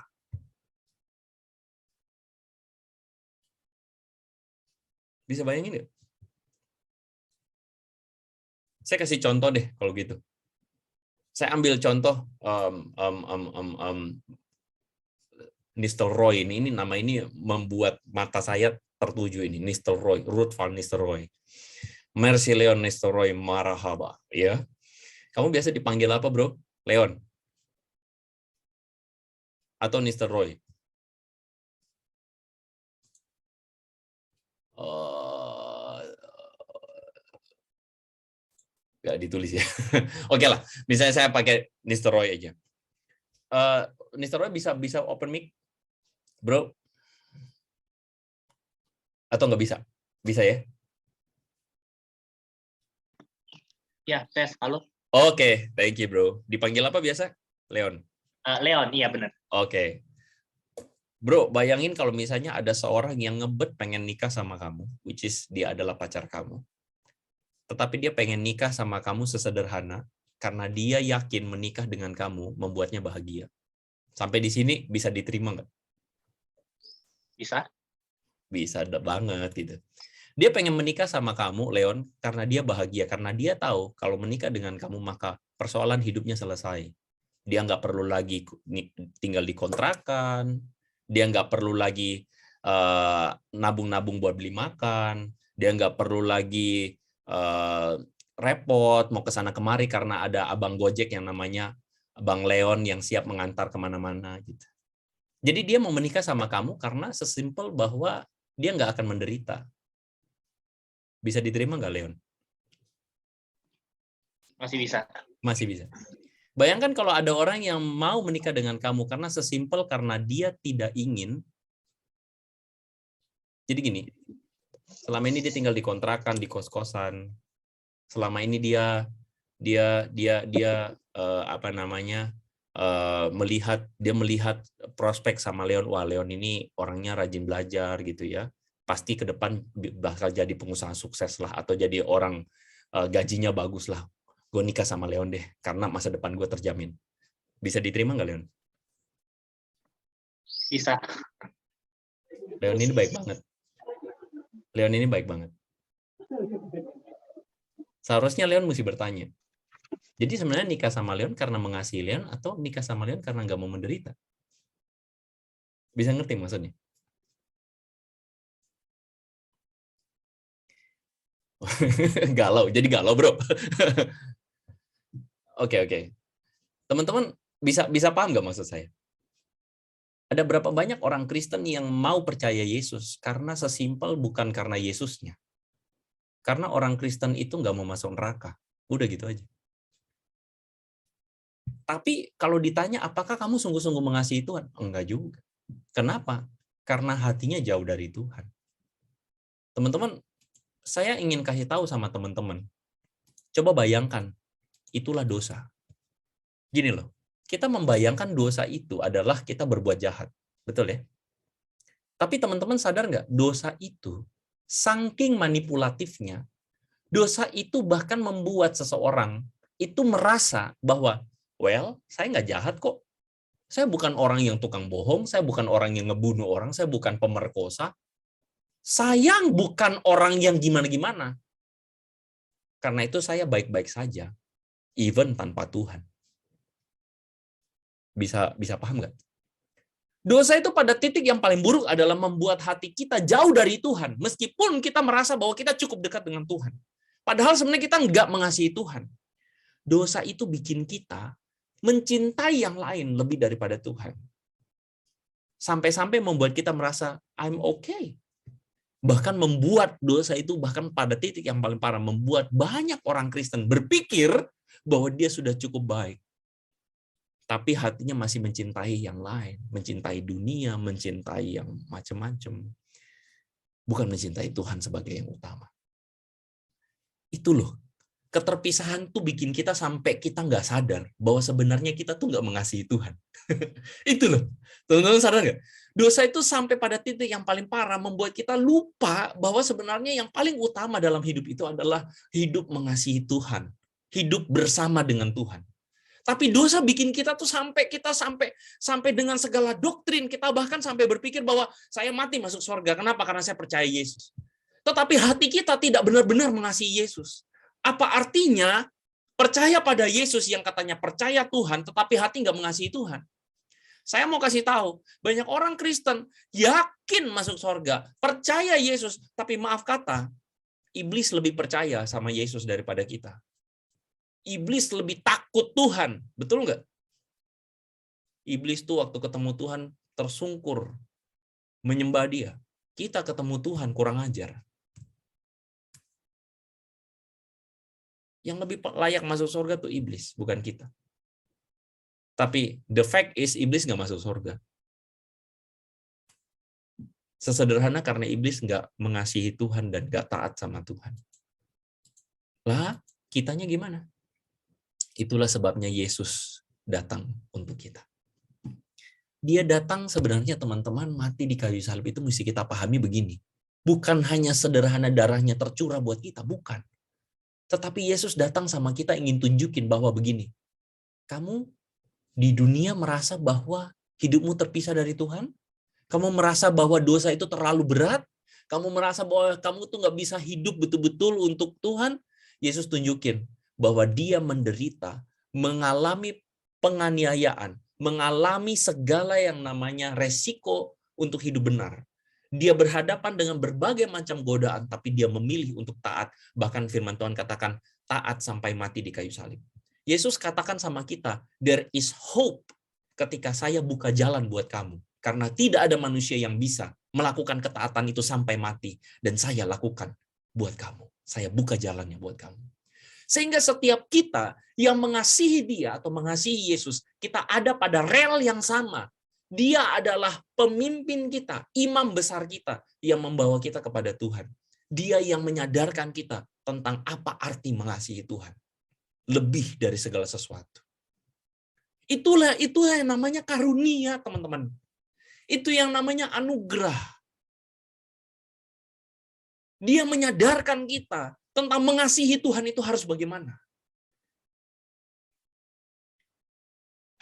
Bisa bayangin nggak? Saya kasih contoh deh kalau gitu. Saya ambil contoh Nistelrooy ini nama ini membuat mata saya tertuju ini. Nistelrooy, Ruud van Nistelrooy. Merci Leon Nistelrooy marhaba, ya. Kamu biasa dipanggil apa, Bro? Leon atau Nistelrooy? Nggak ditulis ya. Oke lah, misalnya saya pakai Nistelrooy aja. Nistelrooy bisa open mic, Bro? Atau nggak bisa? Bisa ya? Ya, tes. Halo. Oke, thank you, Bro. Dipanggil apa biasa? Leon? Leon, iya benar. Oke. Bro, bayangin kalau misalnya ada seorang yang ngebet pengen nikah sama kamu, which is dia adalah pacar kamu. Tetapi dia pengen nikah sama kamu sesederhana, karena dia yakin menikah dengan kamu membuatnya bahagia. Sampai di sini bisa diterima nggak? Bisa. Bisa banget gitu. Dia pengen menikah sama kamu, Leon, karena dia bahagia. Karena dia tahu kalau menikah dengan kamu, maka persoalan hidupnya selesai. Dia nggak perlu lagi tinggal di kontrakan. Dia nggak perlu lagi nabung-nabung buat beli makan. Dia nggak perlu lagi repot, mau ke sana kemari karena ada abang Gojek yang namanya Abang Leon yang siap mengantar kemana-mana. Gitu. Jadi dia mau menikah sama kamu karena sesimpel bahwa dia nggak akan menderita. Bisa diterima nggak, Leon? Masih bisa. Masih bisa. Bayangkan kalau ada orang yang mau menikah dengan kamu karena sesimpel karena dia tidak ingin. Jadi gini, selama ini dia tinggal di kontrakan, di kos-kosan. Selama ini dia melihat prospek sama Leon. Wah, Leon ini orangnya rajin belajar gitu ya. Pasti ke depan bakal jadi pengusaha sukses lah, atau jadi orang gajinya bagus lah. Gue nikah sama Leon deh, karena masa depan gue terjamin. Bisa diterima nggak, Leon? Bisa. Leon ini baik banget. Leon ini baik banget. Seharusnya Leon mesti bertanya. Jadi sebenarnya nikah sama Leon karena mengasihi Leon, atau nikah sama Leon karena nggak mau menderita? Bisa ngerti maksudnya? Galau, jadi galau, Bro. Oke. Teman-teman bisa paham nggak maksud saya? Ada berapa banyak orang Kristen yang mau percaya Yesus karena sesimpel bukan karena Yesusnya. Karena orang Kristen itu nggak mau masuk neraka. Udah gitu aja. Tapi kalau ditanya apakah kamu sungguh-sungguh mengasihi Tuhan? Enggak juga. Kenapa? Karena hatinya jauh dari Tuhan. Teman-teman, saya ingin kasih tahu sama teman-teman. Coba bayangkan, itulah dosa. Gini loh, kita membayangkan dosa itu adalah kita berbuat jahat. Betul ya? Tapi teman-teman sadar nggak? Dosa itu, saking manipulatifnya, dosa itu bahkan membuat seseorang itu merasa bahwa, well, saya nggak jahat kok. Saya bukan orang yang tukang bohong, saya bukan orang yang ngebunuh orang, saya bukan pemerkosa. Sayang bukan orang yang gimana-gimana. Karena itu saya baik-baik saja, even tanpa Tuhan. Bisa paham nggak? Dosa itu pada titik yang paling buruk adalah membuat hati kita jauh dari Tuhan, meskipun kita merasa bahwa kita cukup dekat dengan Tuhan. Padahal sebenarnya kita nggak mengasihi Tuhan. Dosa itu bikin kita mencintai yang lain lebih daripada Tuhan. Sampai-sampai membuat kita merasa, I'm okay. Bahkan membuat dosa itu bahkan pada titik yang paling parah, membuat banyak orang Kristen berpikir bahwa dia sudah cukup baik. Tapi hatinya masih mencintai yang lain, mencintai dunia, mencintai yang macam-macam. Bukan mencintai Tuhan sebagai yang utama. Itu loh, keterpisahan tuh bikin kita sampai kita nggak sadar bahwa sebenarnya kita tuh nggak mengasihi Tuhan. Itu loh, teman-teman sadar nggak? Dosa itu sampai pada titik yang paling parah membuat kita lupa bahwa sebenarnya yang paling utama dalam hidup itu adalah hidup mengasihi Tuhan, hidup bersama dengan Tuhan. Tapi dosa bikin kita tuh sampai dengan segala doktrin, kita bahkan sampai berpikir bahwa saya mati masuk surga. Kenapa? Karena saya percaya Yesus. Tetapi hati kita tidak benar-benar mengasihi Yesus. Apa artinya percaya pada Yesus yang katanya percaya Tuhan, tetapi hati nggak mengasihi Tuhan? Saya mau kasih tahu, banyak orang Kristen yakin masuk surga, percaya Yesus, tapi maaf kata, iblis lebih percaya sama Yesus daripada kita. Iblis lebih takut Tuhan, betul nggak? Iblis tuh waktu ketemu Tuhan tersungkur, menyembah Dia. Kita ketemu Tuhan kurang ajar. Yang lebih layak masuk surga tuh iblis, bukan kita. Tapi the fact is iblis nggak masuk surga. Sesederhana karena iblis nggak mengasihi Tuhan dan nggak taat sama Tuhan. Lah, kitanya gimana? Itulah sebabnya Yesus datang untuk kita. Dia datang sebenarnya teman-teman mati di kayu salib itu mesti kita pahami begini. Bukan hanya sederhana darahnya tercurah buat kita, bukan. Tetapi Yesus datang sama kita ingin tunjukin bahwa begini. Kamu di dunia merasa bahwa hidupmu terpisah dari Tuhan? Kamu merasa bahwa dosa itu terlalu berat? Kamu merasa bahwa kamu tuh nggak bisa hidup betul-betul untuk Tuhan? Yesus tunjukin bahwa dia menderita, mengalami penganiayaan, mengalami segala yang namanya resiko untuk hidup benar. Dia berhadapan dengan berbagai macam godaan, tapi dia memilih untuk taat. Bahkan firman Tuhan katakan, taat sampai mati di kayu salib. Yesus katakan sama kita, there is hope ketika saya buka jalan buat kamu. Karena tidak ada manusia yang bisa melakukan ketaatan itu sampai mati. Dan saya lakukan buat kamu. Saya buka jalannya buat kamu. Sehingga setiap kita yang mengasihi Dia atau mengasihi Yesus, kita ada pada rel yang sama. Dia adalah pemimpin kita, imam besar kita yang membawa kita kepada Tuhan. Dia yang menyadarkan kita tentang apa arti mengasihi Tuhan. Lebih dari segala sesuatu. Itulah yang namanya karunia, teman-teman. Itu yang namanya anugerah. Dia menyadarkan kita tentang mengasihi Tuhan itu harus bagaimana.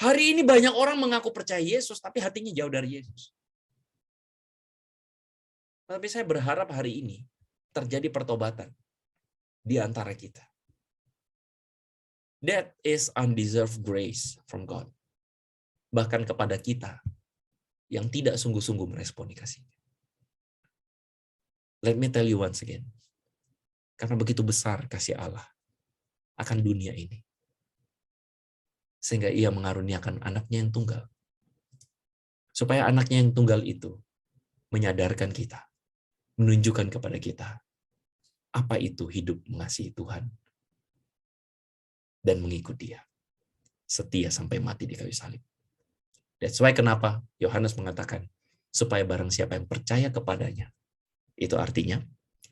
Hari ini banyak orang mengaku percaya Yesus, tapi hatinya jauh dari Yesus. Tapi saya berharap hari ini terjadi pertobatan di antara kita. That is undeserved grace from God. Bahkan kepada kita yang tidak sungguh-sungguh meresponi kasih. Let me tell you once again. Karena begitu besar kasih Allah akan dunia ini. Sehingga Ia mengaruniakan anaknya yang tunggal. Supaya anaknya yang tunggal itu menyadarkan kita, menunjukkan kepada kita apa itu hidup mengasihi Tuhan dan mengikut Dia. Setia sampai mati di kayu salib. That's why kenapa Yohanes mengatakan, supaya barang siapa yang percaya kepadanya, itu artinya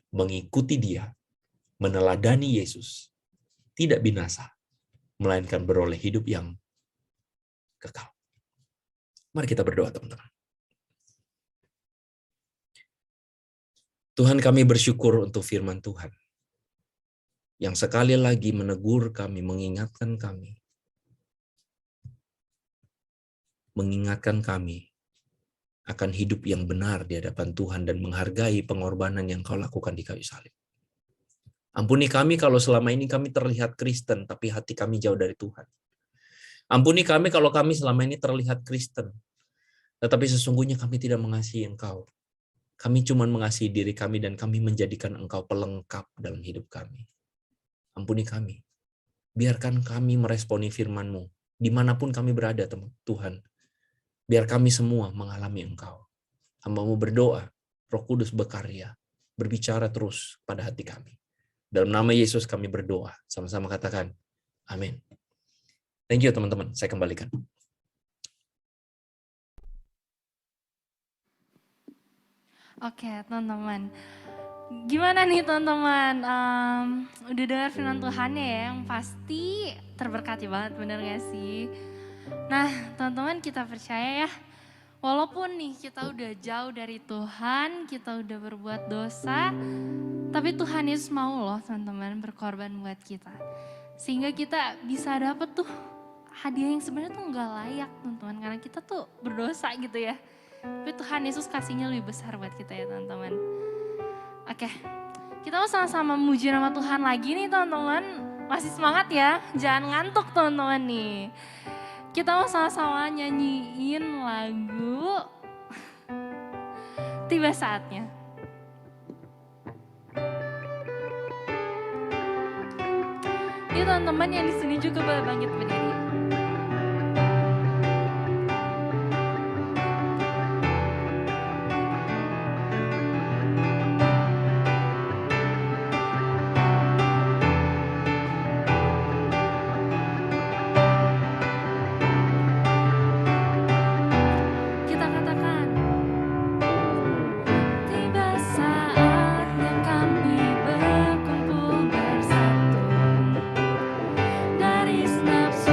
mengikuti Dia, meneladani Yesus, tidak binasa, melainkan beroleh hidup yang kekal. Mari kita berdoa, teman-teman. Tuhan, kami bersyukur untuk firman Tuhan, yang sekali lagi menegur kami, mengingatkan kami akan hidup yang benar di hadapan Tuhan dan menghargai pengorbanan yang Kau lakukan di kayu salib. Ampuni kami kalau selama ini kami terlihat Kristen, tapi hati kami jauh dari Tuhan. Ampuni kami kalau kami selama ini terlihat Kristen, tetapi sesungguhnya kami tidak mengasihi Engkau. Kami cuma mengasihi diri kami dan kami menjadikan Engkau pelengkap dalam hidup kami. Ampuni kami. Biarkan kami meresponi firman-Mu, dimanapun kami berada, Tuhan. Biar kami semua mengalami Engkau. Hamba-Mu berdoa, Roh Kudus berkarya, berbicara terus pada hati kami. Dalam nama Yesus kami berdoa. Sama-sama katakan, amin. Thank you teman-teman, saya kembalikan. Oke, teman-teman. Gimana nih teman-teman? Udah dengar firman Tuhan ya, yang pasti terberkati banget, bener gak sih? Nah, teman-teman kita percaya ya, walaupun nih kita udah jauh dari Tuhan, kita udah berbuat dosa, tapi Tuhan Yesus mau loh teman-teman berkorban buat kita. Sehingga kita bisa dapet tuh hadiah yang sebenarnya tuh gak layak teman-teman, karena kita tuh berdosa gitu ya. Tapi Tuhan Yesus kasihnya lebih besar buat kita ya teman-teman. Oke, kita mau sama-sama memuji nama Tuhan lagi nih teman-teman. Masih semangat ya, jangan ngantuk teman-teman nih. Kita mau sama-sama nyanyiin lagu Tiba Saatnya. Ini teman-teman yang di sini juga boleh bangkit berdiri. Dari nafsu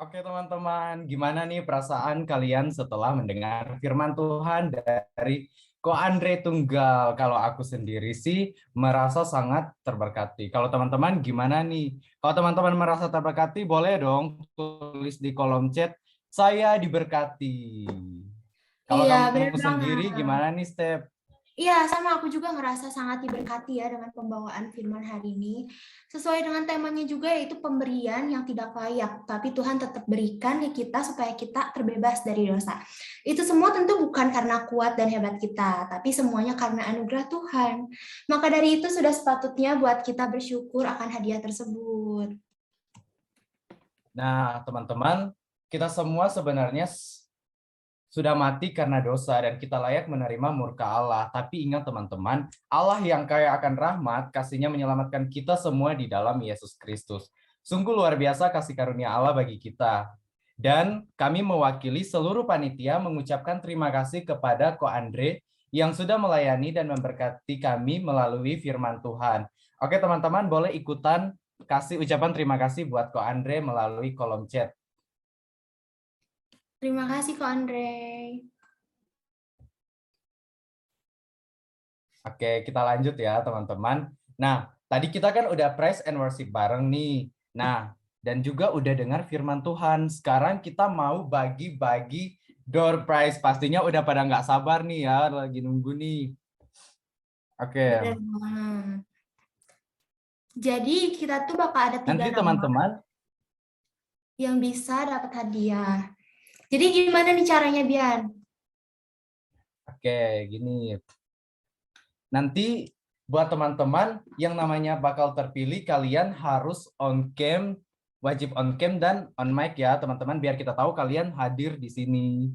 Oke teman-teman, gimana nih perasaan kalian setelah mendengar firman Tuhan dari Ko Andre Tunggal? Kalau aku sendiri sih merasa sangat terberkati. Kalau teman-teman gimana nih? Kalau teman-teman merasa terberkati, boleh dong tulis di kolom chat, saya diberkati. Kalau Iya, benar kamu sendiri banget. gimana nih, Step? Iya, sama aku juga ngerasa sangat diberkati ya dengan pembawaan firman hari ini. Sesuai dengan temanya juga yaitu pemberian yang tidak layak, tapi Tuhan tetap berikan ke kita supaya kita terbebas dari dosa. Itu semua tentu bukan karena kuat dan hebat kita, tapi semuanya karena anugerah Tuhan. Maka dari itu sudah sepatutnya buat kita bersyukur akan hadiah tersebut. Nah, teman-teman, kita semua sebenarnya sudah mati karena dosa dan kita layak menerima murka Allah. Tapi ingat teman-teman, Allah yang kaya akan rahmat, kasih-Nya menyelamatkan kita semua di dalam Yesus Kristus. Sungguh luar biasa kasih karunia Allah bagi kita. Dan kami mewakili seluruh panitia mengucapkan terima kasih kepada Ko Andre yang sudah melayani dan memberkati kami melalui firman Tuhan. Oke teman-teman, boleh ikutan kasih ucapan terima kasih buat Ko Andre melalui kolom chat. Terima kasih Ko Andre. Oke, kita lanjut ya teman-teman. Nah, tadi kita kan udah praise and worship bareng nih. Nah, dan juga udah dengar firman Tuhan. Sekarang kita mau bagi-bagi door prize. Pastinya udah pada nggak sabar nih ya, lagi nunggu nih. Oke. Benar banget. Jadi kita tuh bakal ada 3 Nanti nama teman-teman yang bisa dapat hadiah. Jadi gimana nih caranya, Bian? Oke, gini. Nanti buat teman-teman yang namanya bakal terpilih, kalian harus on cam, wajib on cam dan on mic ya, teman-teman, biar kita tahu kalian hadir di sini.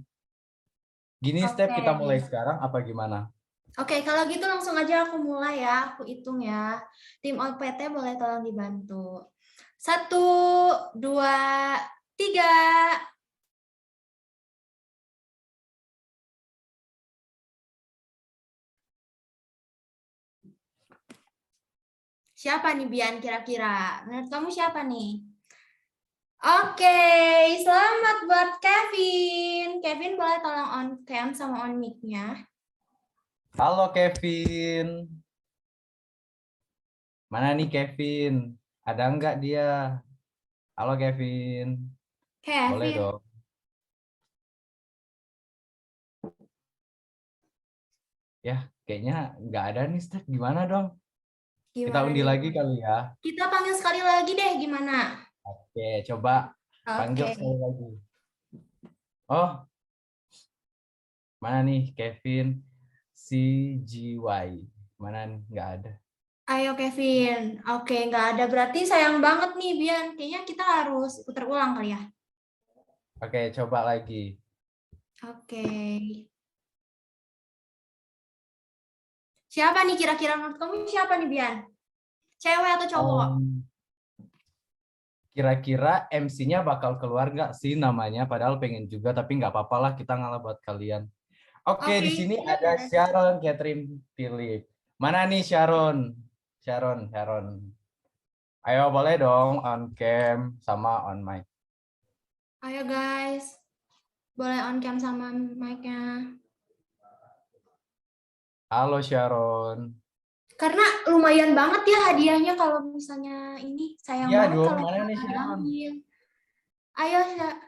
Gini step kita mulai sekarang apa gimana? Oke, kalau gitu langsung aja aku mulai ya, aku hitung ya. Tim OPT boleh tolong dibantu. 1, 2, 3. Siapa nih Bian kira-kira? Menurut kamu siapa nih? Oke, selamat buat Kevin. Kevin boleh tolong on cam sama on mic-nya. Halo Kevin. Mana nih Kevin? Ada enggak dia? Halo Kevin. Kevin. Boleh dong. Ya, kayaknya enggak ada nih Steph. Gimana dong? Kita undi lagi kali ya. Kita panggil sekali lagi deh, gimana? Oke, coba panggil sekali lagi. Oh, mana nih Kevin CGY? Mana nih? Nggak ada. Ayo Kevin. Oke, nggak ada. Berarti sayang banget nih, Bian. Kayaknya kita harus putar ulang kali ya. Oke, coba lagi. Oke. Siapa nih kira-kira menurut kamu siapa nih, Bian? Cewek atau cowok? Kira-kira MC-nya bakal keluar nggak sih namanya? Padahal pengen juga, tapi nggak apa-apa lah, kita ngalah buat kalian. Oke, di sini ada Sharon Catherine Philip. Mana nih Sharon? Sharon. Ayo boleh dong on cam sama on mic. Ayo guys. Boleh on cam sama mic-nya. Halo Sharon. Karena lumayan banget ya hadiahnya kalau misalnya ini sayang ya, banget dong. kalau mana nih Sharon? Ayo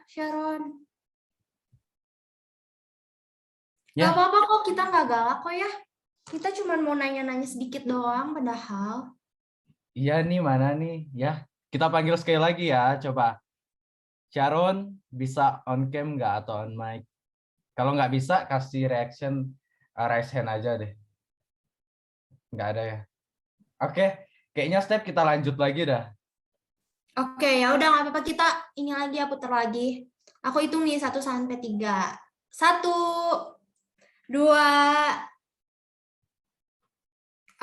Sharon. Ya. Gak apa-apa kok, kita nggak galak kok ya. Kita cuma mau nanya-nanya sedikit doang padahal. Iya nih, mana nih? Ya, kita panggil sekali lagi ya, coba. Sharon, bisa on cam nggak atau on mic? Kalau nggak bisa, kasih reaction raise hand aja deh. Nggak ada ya? Oke, kayaknya step kita lanjut lagi dah. Oke, ya udah nggak apa-apa, kita ini lagi ya, putar lagi. Aku hitung nih 1 sampai 3. 1, 2.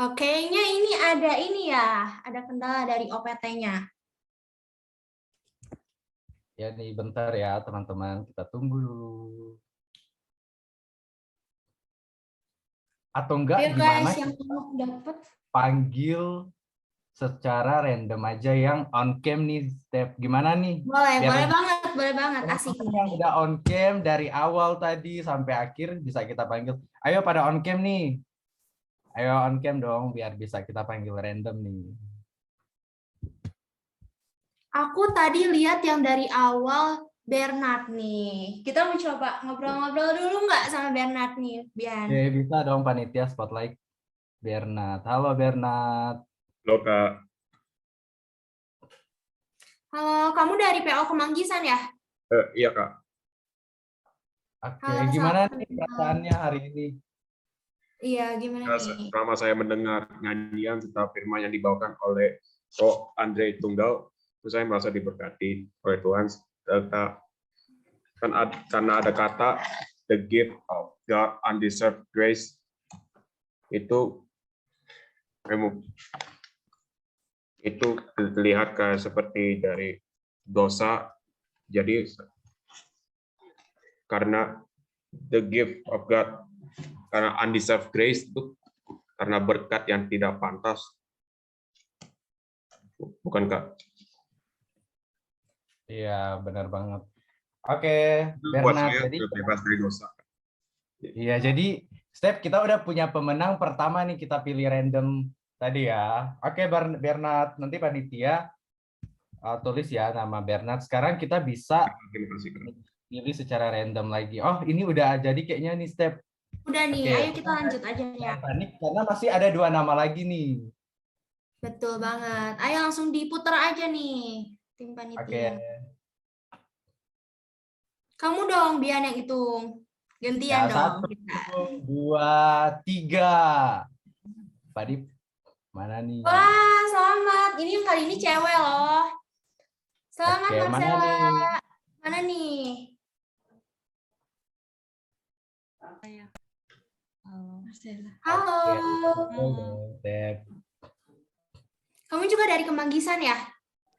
Oke-nya ini ada kendala dari OPT-nya. Ya nih, bentar ya teman-teman, kita tunggu dulu. Atau enggak ayo gimana guys, yang dapat panggil secara random aja yang on cam nih, Step. Gimana nih? Boleh banget. boleh banget, asik Teman-teman nih. yang udah on cam dari awal tadi sampai akhir bisa kita panggil. Ayo pada on cam nih. Ayo on cam dong biar bisa kita panggil random nih. Aku tadi lihat yang dari awal Bernard nih. Kita mau coba ngobrol-ngobrol dulu nggak sama Bernard nih, Bian? Oke, bisa dong panitia spotlight Bernard. Halo Bernard. Halo Kak. Halo, kamu dari PO Kemanggisan ya? Iya Kak. Oke, Halo, gimana salam nih kenal. perasaannya hari ini? Iya, gimana nih? Selama saya mendengar nyanyian serta firman yang dibawakan oleh Ko Andre Tunggal, itu saya merasa diberkati oleh Tuhan. Karena ada kata the gift of God undeserved grace, itu terlihat kayak seperti dari dosa. Jadi karena the gift of God, karena undeserved grace itu karena berkat yang tidak pantas, bukan Kak? Iya, benar banget. Oke, Buat Bernard. saya Jadi bebas dari dosa. iya, jadi Step kita udah punya pemenang pertama nih, kita pilih random tadi ya. Oke, Bernard, nanti panitia tulis ya nama Bernard. Sekarang kita bisa pilih secara random lagi. Oh, ini udah jadi kayaknya nih Step. Udah nih, Oke. ayo kita lanjut aja ya. Panik karena masih ada 2 nama lagi nih. Betul banget. Ayo langsung diputar aja nih, tim panitia. Oke. Kamu dong, Bian yang hitung. Gantian Ya, dong. 1, 2, 3. Padip, mana nih? Wah, selamat. Ini yang kali ini cewek loh. Selamat, Oke, mana Marcella. nih? Mana nih? Halo. Step. Kamu juga dari Kemanggisan ya?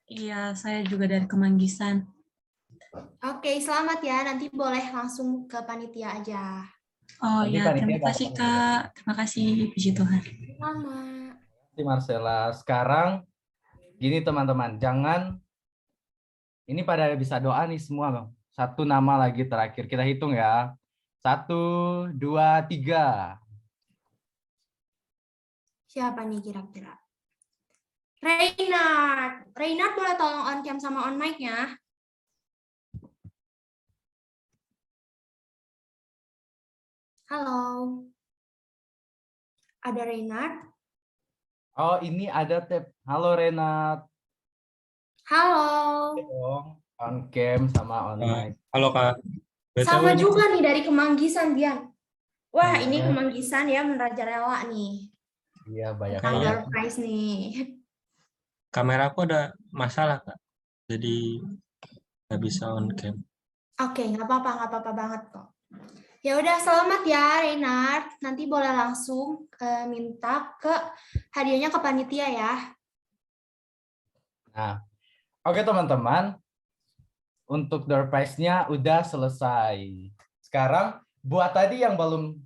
Iya, saya juga dari Kemanggisan. Oke, selamat ya. Nanti boleh langsung ke panitia aja. Oh Nanti ya, panitia terima kasih datang Kak. Terima kasih, puji Tuhan. Sama. Si Marcella. Sekarang gini teman-teman, jangan ini pada bisa doa nih semua, Bang. 1 nama lagi terakhir. Kita hitung ya. 1, 2, 3. Siapa nih kira-kira? Reynard. Reynard boleh tolong on cam sama on mic-nya? Halo. Ada Reynard? Oh, ini ada Tep. Halo Renat. Halo. Dong, on cam sama on mic. Halo Kak. Sama juga nih dari Kemanggisan, Bian. Wah, Iya. ini Kemanggisan ya merajalela nih. Iya, banyak Tanggal banget. prize nih. Kamera aku ada masalah Kak. Jadi nggak bisa on cam. Oke, nggak apa-apa banget kok. Ya udah, selamat ya Reynard. Nanti boleh langsung minta ke hadiahnya ke panitia ya. Nah, oke teman-teman. Untuk door prize-nya udah selesai. Sekarang buat tadi yang belum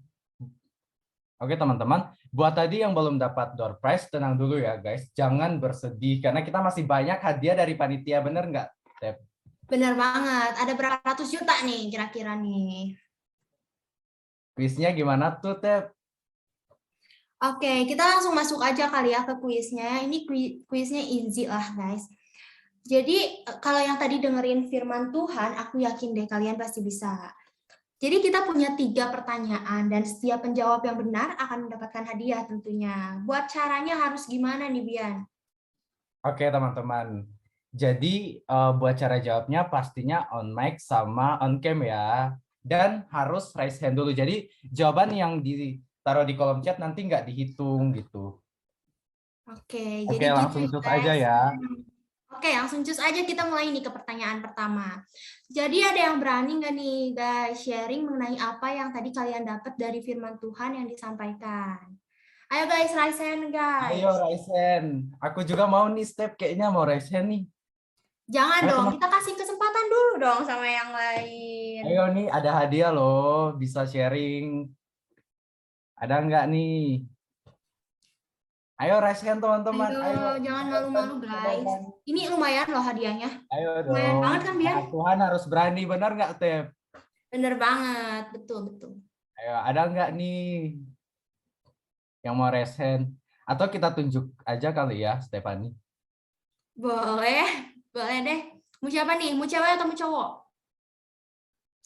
Oke teman-teman, buat tadi yang belum dapat door prize, tenang dulu ya guys. Jangan bersedih karena kita masih banyak hadiah dari panitia, bener nggak, Tep? Bener banget. Ada berapa ratus juta nih kira-kira nih? Kuisnya gimana tuh, Tep? Oke, kita langsung masuk aja kali ya ke kuisnya. Ini kuisnya easy lah, guys. Jadi, kalau yang tadi dengerin firman Tuhan, aku yakin deh kalian pasti bisa. Jadi, kita punya 3 pertanyaan, dan setiap penjawab yang benar akan mendapatkan hadiah tentunya. Buat caranya harus gimana nih, Bian? Oke, teman-teman. Jadi, buat cara jawabnya pastinya on mic sama on cam ya. Dan harus raise hand dulu. Jadi, jawaban yang ditaruh di kolom chat nanti nggak dihitung gitu. Oke, Oke, jadi langsung gitu, cus aja guys. ya. Oke, langsung cus aja kita mulai nih ke pertanyaan pertama. Jadi ada yang berani nggak nih guys sharing mengenai apa yang tadi kalian dapat dari firman Tuhan yang disampaikan? Ayo guys, raise hand guys. Ayo raise hand. Aku juga mau nih, Step. Kayaknya mau raise hand nih. Jangan Ayo, dong, teman. kita kasih kesempatan dulu dong sama yang lain. Ayo nih, ada hadiah loh. Bisa sharing. Ada nggak nih? Ayo raise hand teman-teman. Ayo, jangan malu-malu guys. Ini lumayan loh hadiahnya. Ayo Lumayan dong. banget kan, Bian? Anak Tuhan harus berani, benar nggak, Tep? Bener banget, betul. Ayo, ada nggak nih yang mau raise hand? Atau kita tunjuk aja kali ya, Stefani? Boleh deh. Mau siapa nih? Mau cewek atau mau cowok?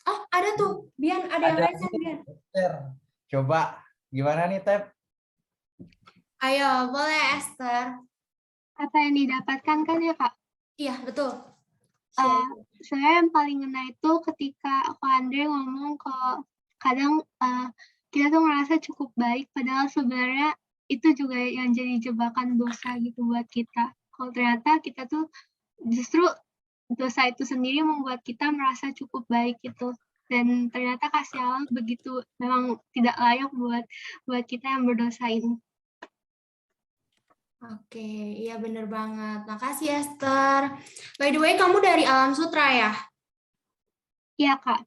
Oh, ada tuh. Bian, ada yang raise hand, Bian. Coba, gimana nih, Tep? Ayo, boleh Esther. Apa yang didapatkan kan ya, Kak? Iya, betul. Saya yang paling ngena itu ketika Kak Andre ngomong kalau kadang kita tuh ngerasa cukup baik, padahal sebenarnya itu juga yang jadi jebakan dosa gitu buat kita. Kalau ternyata kita tuh justru dosa itu sendiri membuat kita merasa cukup baik gitu. Dan ternyata kasih Allah begitu memang tidak layak buat kita yang berdosa ini. Oke, iya bener banget. Makasih Esther. By the way, kamu dari Alam Sutra ya? Iya, Kak.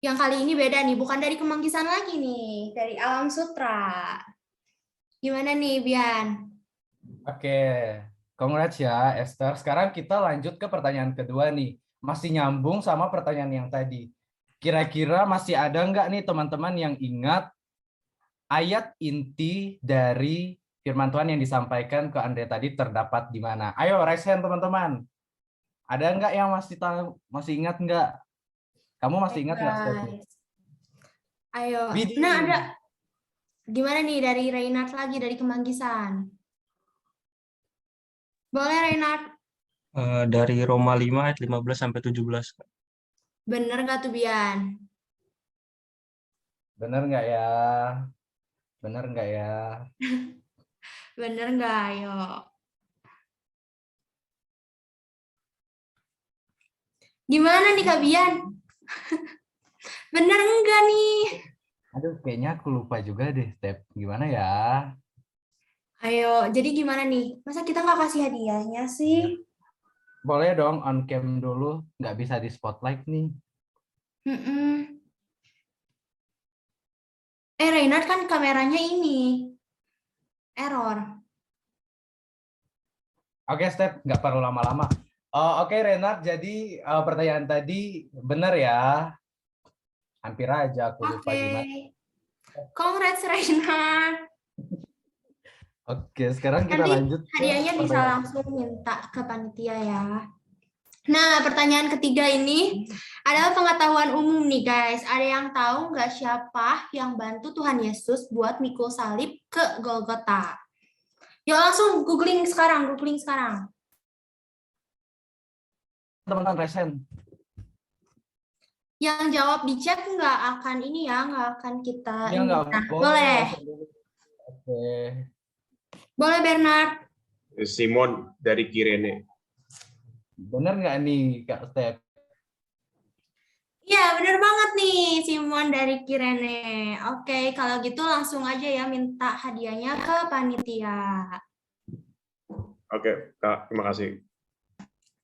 Yang kali ini beda nih, bukan dari Kemanggisan lagi nih, dari Alam Sutra. Gimana nih, Bian? Oke, congrats ya Esther. Sekarang kita lanjut ke pertanyaan kedua nih. Masih nyambung sama pertanyaan yang tadi. Kira-kira masih ada nggak nih teman-teman yang ingat ayat inti dari firman Tuhan yang disampaikan ke Andre tadi terdapat di mana? Ayo raise hand teman-teman. Ada nggak yang masih tahu, masih ingat nggak? Kamu masih ingat nggak? Ayo. Bidi. Nah ada. Gimana nih dari Reynard lagi dari Kemanggisan? Boleh Reynard? Dari Roma 5 ayat 15 sampai 17. Bener nggak tuh Bian? Bener nggak ya? Bener nggak ya? Bener nggak? Ayo. Gimana nih Kak Bian? Bener enggak nih? Aduh, kayaknya aku lupa juga deh, Step. Gimana ya? Ayo, jadi gimana nih? Masa kita nggak kasih hadiahnya sih? Boleh dong on cam dulu, nggak bisa di spotlight nih. Reynard kan kameranya ini. Error. Oke, Step, nggak perlu lama-lama. Oke, Reynard, jadi pertanyaan tadi benar ya? Hampir aja aku lupa gimana. Congrats, Reynard. Oke, sekarang kita Nanti lanjut. Hadiahnya bisa langsung minta ke panitia ya. Nah, pertanyaan ketiga ini adalah pengetahuan umum nih guys. Ada yang tahu nggak siapa yang bantu Tuhan Yesus buat mikul salib ke Golgota? Yuk langsung googling sekarang, Teman-teman resen. Yang jawab di chat nggak akan ini ya, nggak akan kita. Ya, nggak boleh. Oke. Boleh Bernard. Simon dari Kirene. Bener nggak nih Kak Step? Iya, bener banget nih Simon dari Kirene. Oke, kalau gitu langsung aja ya minta hadiahnya ke panitia. Oke, Kak, terima kasih.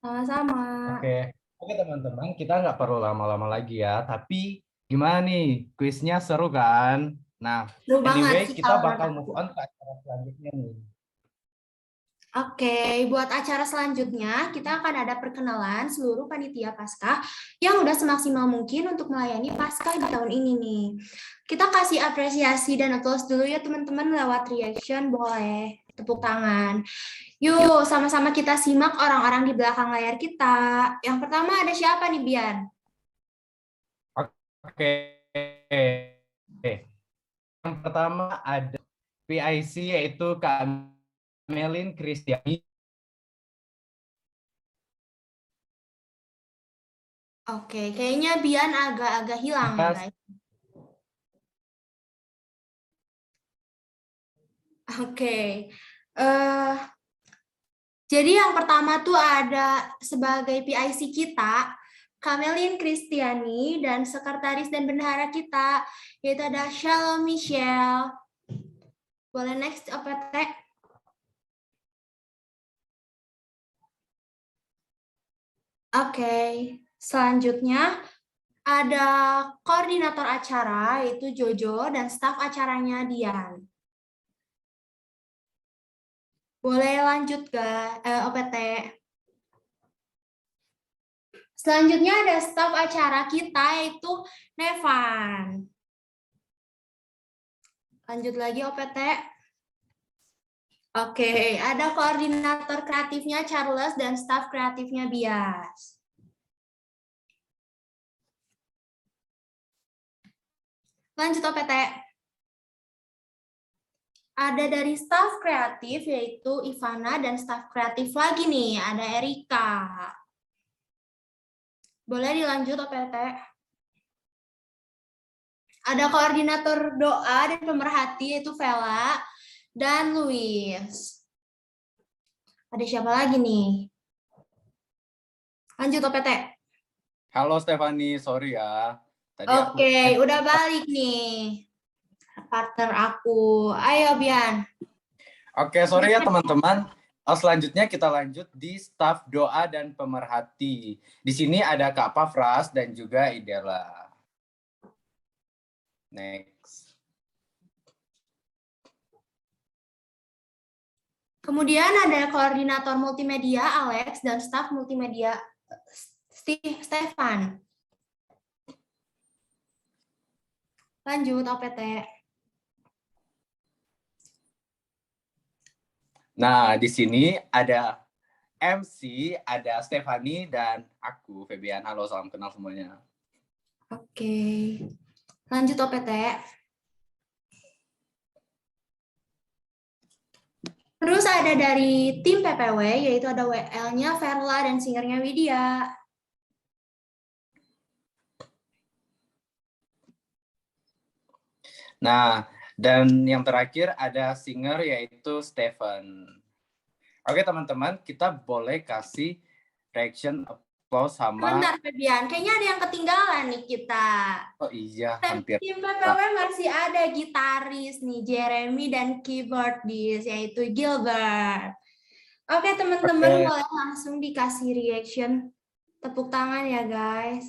Sama-sama. Oke teman-teman, kita nggak perlu lama-lama lagi ya. Tapi gimana nih, kuisnya seru kan? Nah, seru anyway, banget, kita bakal move on ke acara selanjutnya nih. Oke, buat acara selanjutnya kita akan ada perkenalan seluruh panitia Paskah yang udah semaksimal mungkin untuk melayani Paskah di tahun ini nih. Kita kasih apresiasi dan applause dulu ya teman-teman lewat reaction, boleh tepuk tangan. Yuk, sama-sama kita simak orang-orang di belakang layar kita. Yang pertama ada siapa nih, Bian? Oke. Yang pertama ada PIC yaitu Kak Melin Kristiani. Oke, kayaknya Bian agak-agak hilang ya, guys. Oke. Jadi yang pertama tuh ada sebagai PIC kita, Kamelin Kristiani, dan sekretaris dan bendahara kita, yaitu ada Shalom Michelle. Boleh next, OPT? Oke, selanjutnya ada koordinator acara, yaitu Jojo, dan staf acaranya Dian. Boleh lanjut gak, OPT? Selanjutnya ada staf acara kita yaitu Nevan. Lanjut lagi OPT. Oke, ada koordinator kreatifnya Charles dan staf kreatifnya Bias. Lanjut OPT. Ada dari staf kreatif yaitu Ivana dan staf kreatif lagi nih, ada Erika. Boleh dilanjut OPT. Ada koordinator doa dan pemerhati yaitu Vela dan Luis. Ada siapa lagi nih? Lanjut OPT. Halo Stefani, sorry ya. Oke, udah balik nih partner aku. Ayo Bian. Oke, sorry ya teman-teman. Selanjutnya kita lanjut di staf doa dan pemerhati. Di sini ada Kak Pafras dan juga Idela. Next. Kemudian ada koordinator multimedia Alex dan staf multimedia Stefan. Lanjut OPT. Nah, di sini ada MC, ada Stefani dan aku, Febian. Halo, salam kenal semuanya. Oke. Lanjut OPT. Terus ada dari tim PPW, yaitu ada WL-nya Verla dan singernya Widya. Nah, dan yang terakhir ada singer yaitu Stefan. Oke teman-teman, kita boleh kasih reaction applause sama... Bentar Febian, kayaknya ada yang ketinggalan nih kita. Oh iya, hampir. Tim PPW masih ada gitaris nih, Jeremy dan keyboardist yaitu Gilbert. Oke teman-teman, boleh langsung dikasih reaction. Tepuk tangan ya guys.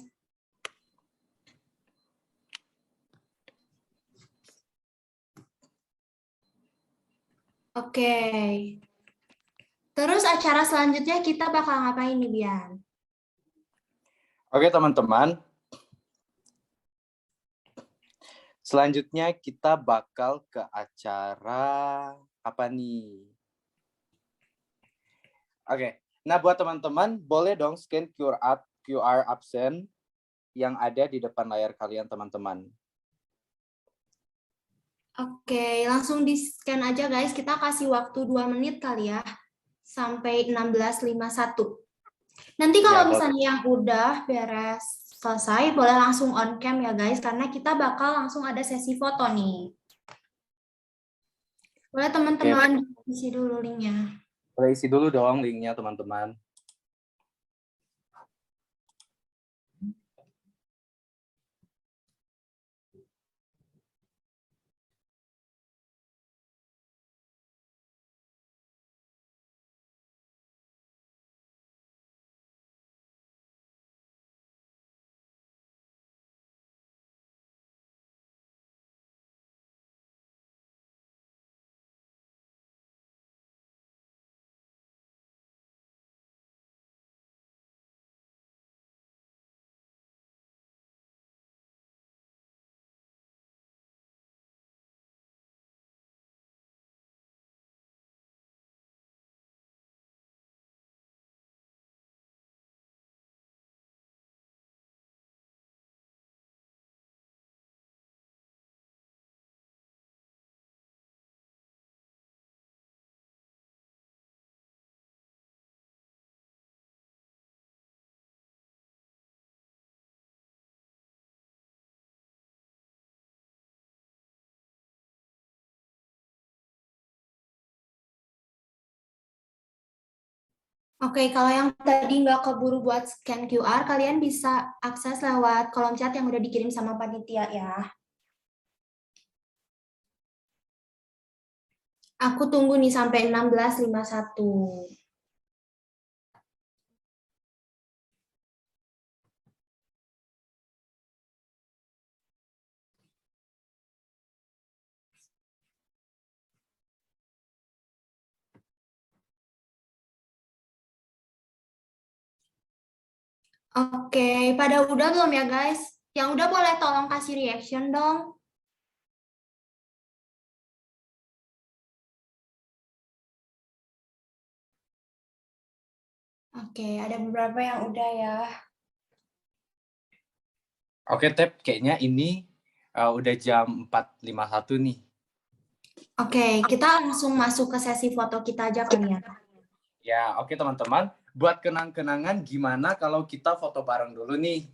Oke. Terus acara selanjutnya kita bakal ngapain nih Bian? Oke teman-teman. Selanjutnya kita bakal ke acara apa nih? Oke, nah buat teman-teman boleh dong scan QR absen yang ada di depan layar kalian teman-teman. Oke, langsung di-scan aja guys. Kita kasih waktu 2 menit kali ya. Sampai 16.51. Nanti kalau misalnya yang udah beres selesai, boleh langsung on cam ya guys. Karena kita bakal langsung ada sesi foto nih. Boleh teman-teman isi dulu linknya. Boleh isi dulu dong linknya teman-teman. Oke, kalau yang tadi nggak keburu buat scan QR, kalian bisa akses lewat kolom chat yang udah dikirim sama panitia ya. Aku tunggu nih sampai 16.51. Oke, pada udah belum ya guys? Yang udah boleh tolong kasih reaction dong. Oke, ada beberapa yang udah ya. Oke, Tep, kayaknya ini udah jam 4.51 nih. Oke, kita langsung masuk ke sesi foto kita aja kali ya. Ya, oke teman-teman. Buat kenang-kenangan, gimana kalau kita foto bareng dulu nih?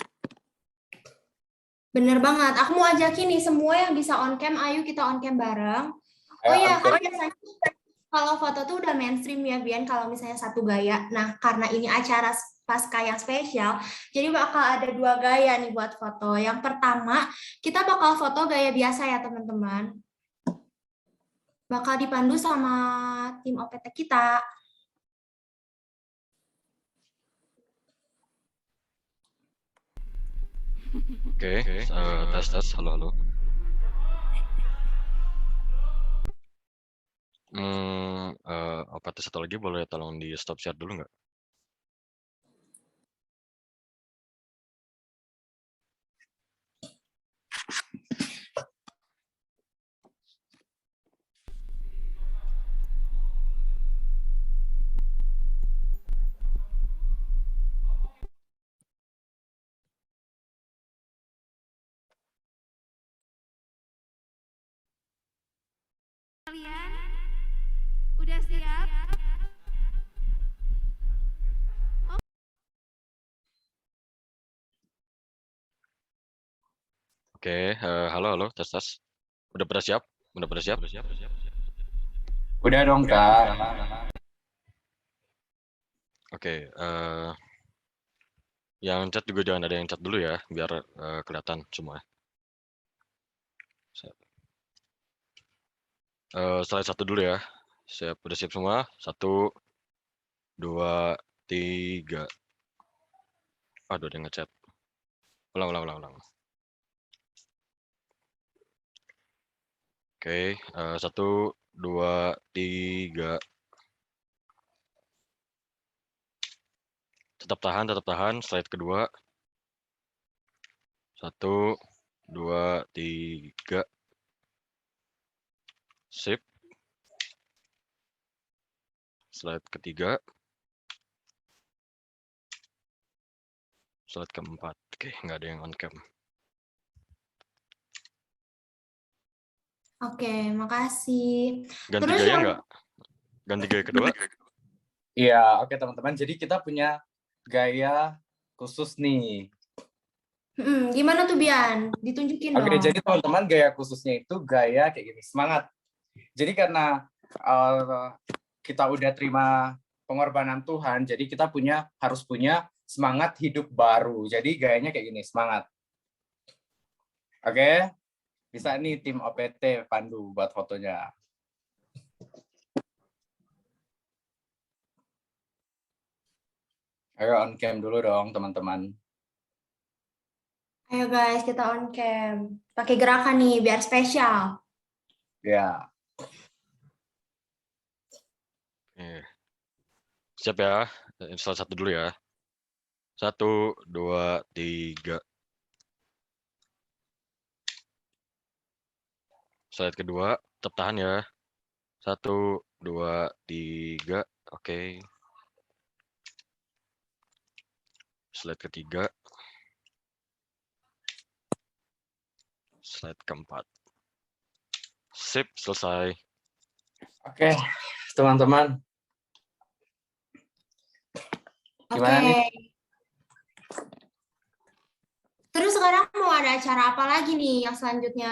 Bener banget. Aku mau ajakin nih semua yang bisa on cam, ayo kita on cam bareng. Oh Ayo ya, on kan cam. biasanya kalau foto tuh udah mainstream ya, Bian, kalau misalnya satu gaya. Nah, karena ini acara pasca yang spesial, jadi bakal ada 2 gaya nih buat foto. Yang pertama, kita bakal foto gaya biasa ya, teman-teman. Bakal dipandu sama tim OPT kita. Oke, tes, halo. OPT satu lagi boleh tolong di stop share dulu nggak? Kalian udah siap? Oke, halo, tes. Udah pada siap? Udah dong, Kak. Oke, yang chat juga jangan ada yang chat dulu ya, biar kelihatan semua. Slide 1 dulu ya. Siap, udah siap semua? 1, 2, 3. Aduh, ada yang ngechat. Ulang. Oke, 1, 2, 3. Tetap tahan. Slide kedua. 1, 2, 3. Sip. Slide ketiga. Slide keempat. Oke, nggak ada yang on cam. Oke, makasih. Ganti Terus gaya yang nggak? Ganti gaya kedua? Iya, oke teman-teman. Jadi kita punya gaya khusus nih. Gimana tuh, Bian? Ditunjukin Oke, dong. jadi teman-teman gaya khususnya itu gaya kayak gini, semangat. Jadi karena kita udah terima pengorbanan Tuhan, jadi kita harus punya semangat hidup baru. Jadi gayanya kayak gini, semangat. Oke, bisa nih tim OPT pandu buat fotonya. Ayo on cam dulu dong, teman-teman. Ayo guys, kita on cam. Pakai gerakan nih, biar spesial. Ya. Siap ya, slide 1 dulu ya. 1, 2, 3. Slide kedua, tetap tahan ya. 1, 2, 3. Oke. Slide ketiga. Slide keempat. Sip, selesai. Oke, teman-teman. Gimana nih? Terus sekarang mau ada acara apa lagi nih yang selanjutnya?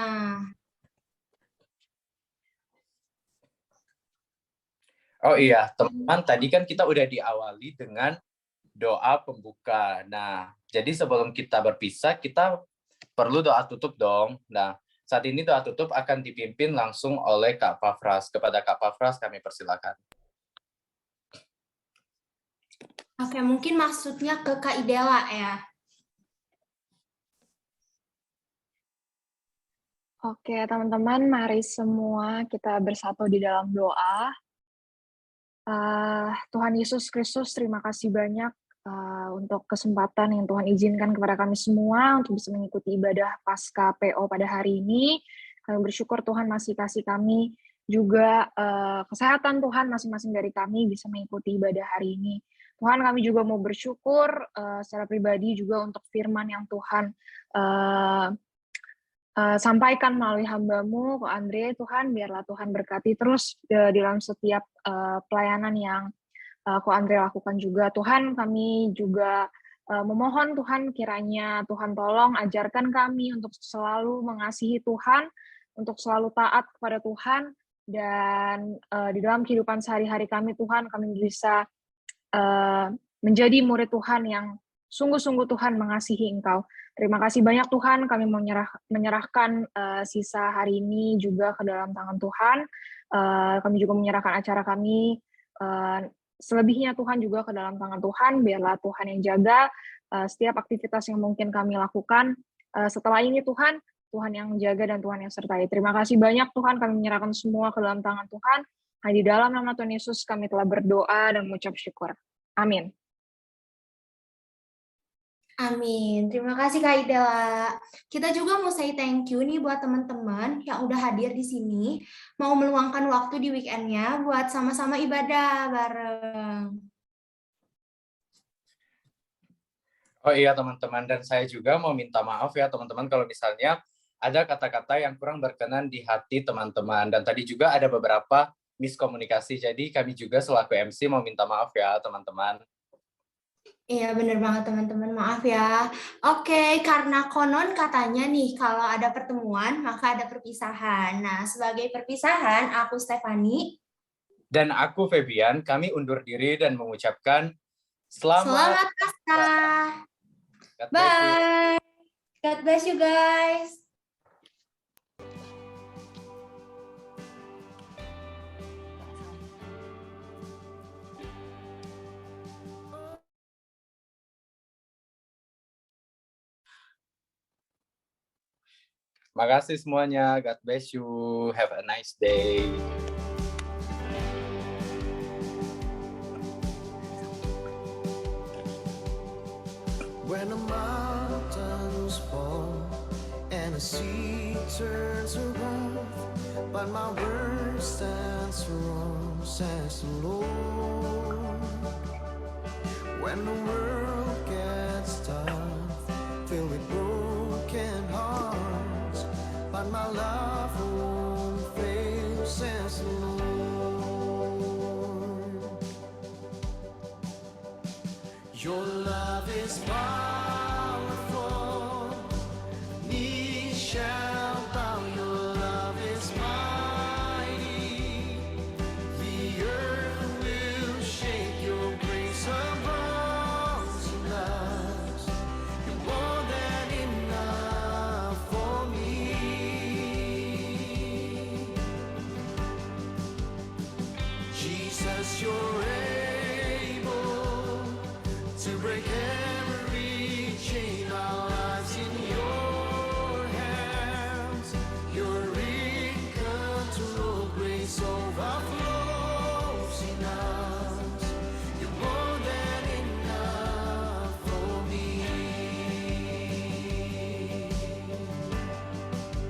Oh iya, teman-teman, tadi kan kita udah diawali dengan doa pembuka. Nah, jadi sebelum kita berpisah, kita perlu doa tutup dong. Nah, saat ini doa tutup akan dipimpin langsung oleh Kak Pafras. Kepada Kak Pafras kami persilakan. Oke, mungkin maksudnya ke Kak Idela ya. Oke, teman-teman, mari semua kita bersatu di dalam doa. Tuhan Yesus Kristus, terima kasih banyak untuk kesempatan yang Tuhan izinkan kepada kami semua untuk bisa mengikuti ibadah Paskah PO pada hari ini. Kami bersyukur Tuhan masih kasih kami juga kesehatan Tuhan masing-masing dari kami bisa mengikuti ibadah hari ini. Tuhan, kami juga mau bersyukur secara pribadi juga untuk firman yang Tuhan sampaikan melalui hamba-Mu, Ko Andre. Tuhan, biarlah Tuhan berkati terus di dalam setiap pelayanan yang Ko Andre lakukan juga. Tuhan, kami juga memohon Tuhan kiranya Tuhan tolong ajarkan kami untuk selalu mengasihi Tuhan, untuk selalu taat kepada Tuhan, dan di dalam kehidupan sehari-hari kami Tuhan, kami bisa menjadi murid Tuhan yang sungguh-sungguh Tuhan mengasihi Engkau. Terima kasih banyak Tuhan, kami mau menyerahkan sisa hari ini juga ke dalam tangan Tuhan. Kami juga menyerahkan acara kami selebihnya Tuhan juga ke dalam tangan Tuhan, biarlah Tuhan yang jaga setiap aktivitas yang mungkin kami lakukan. Setelah ini Tuhan yang jaga dan Tuhan yang sertai. Terima kasih banyak Tuhan, kami menyerahkan semua ke dalam tangan Tuhan. Hanya di dalam nama Tuhan Yesus kami telah berdoa dan mengucap syukur. Amin. Amin. Terima kasih Kak Idela. Kita juga mau say thank you nih buat teman-teman yang udah hadir di sini, mau meluangkan waktu di weekend-nya buat sama-sama ibadah bareng. Oh iya teman-teman, dan saya juga mau minta maaf ya teman-teman kalau misalnya ada kata-kata yang kurang berkenan di hati teman-teman. Dan tadi juga ada beberapa miskomunikasi, jadi kami juga selaku MC mau minta maaf ya teman-teman. Iya bener banget teman-teman, maaf ya. Oke, karena konon katanya nih kalau ada pertemuan maka ada perpisahan. Nah, sebagai perpisahan aku Stefani dan aku Febian, kami undur diri dan mengucapkan Selamat Paskah. Bye. God bless you guys. Makasih semuanya. God bless you. Have a nice day. When the mountains fall and the sea turns around, but my word stands firm, says the Lord. When the world gets tough, filled with broken hearts, but my love won't fail, says the Lord. Your love is mine.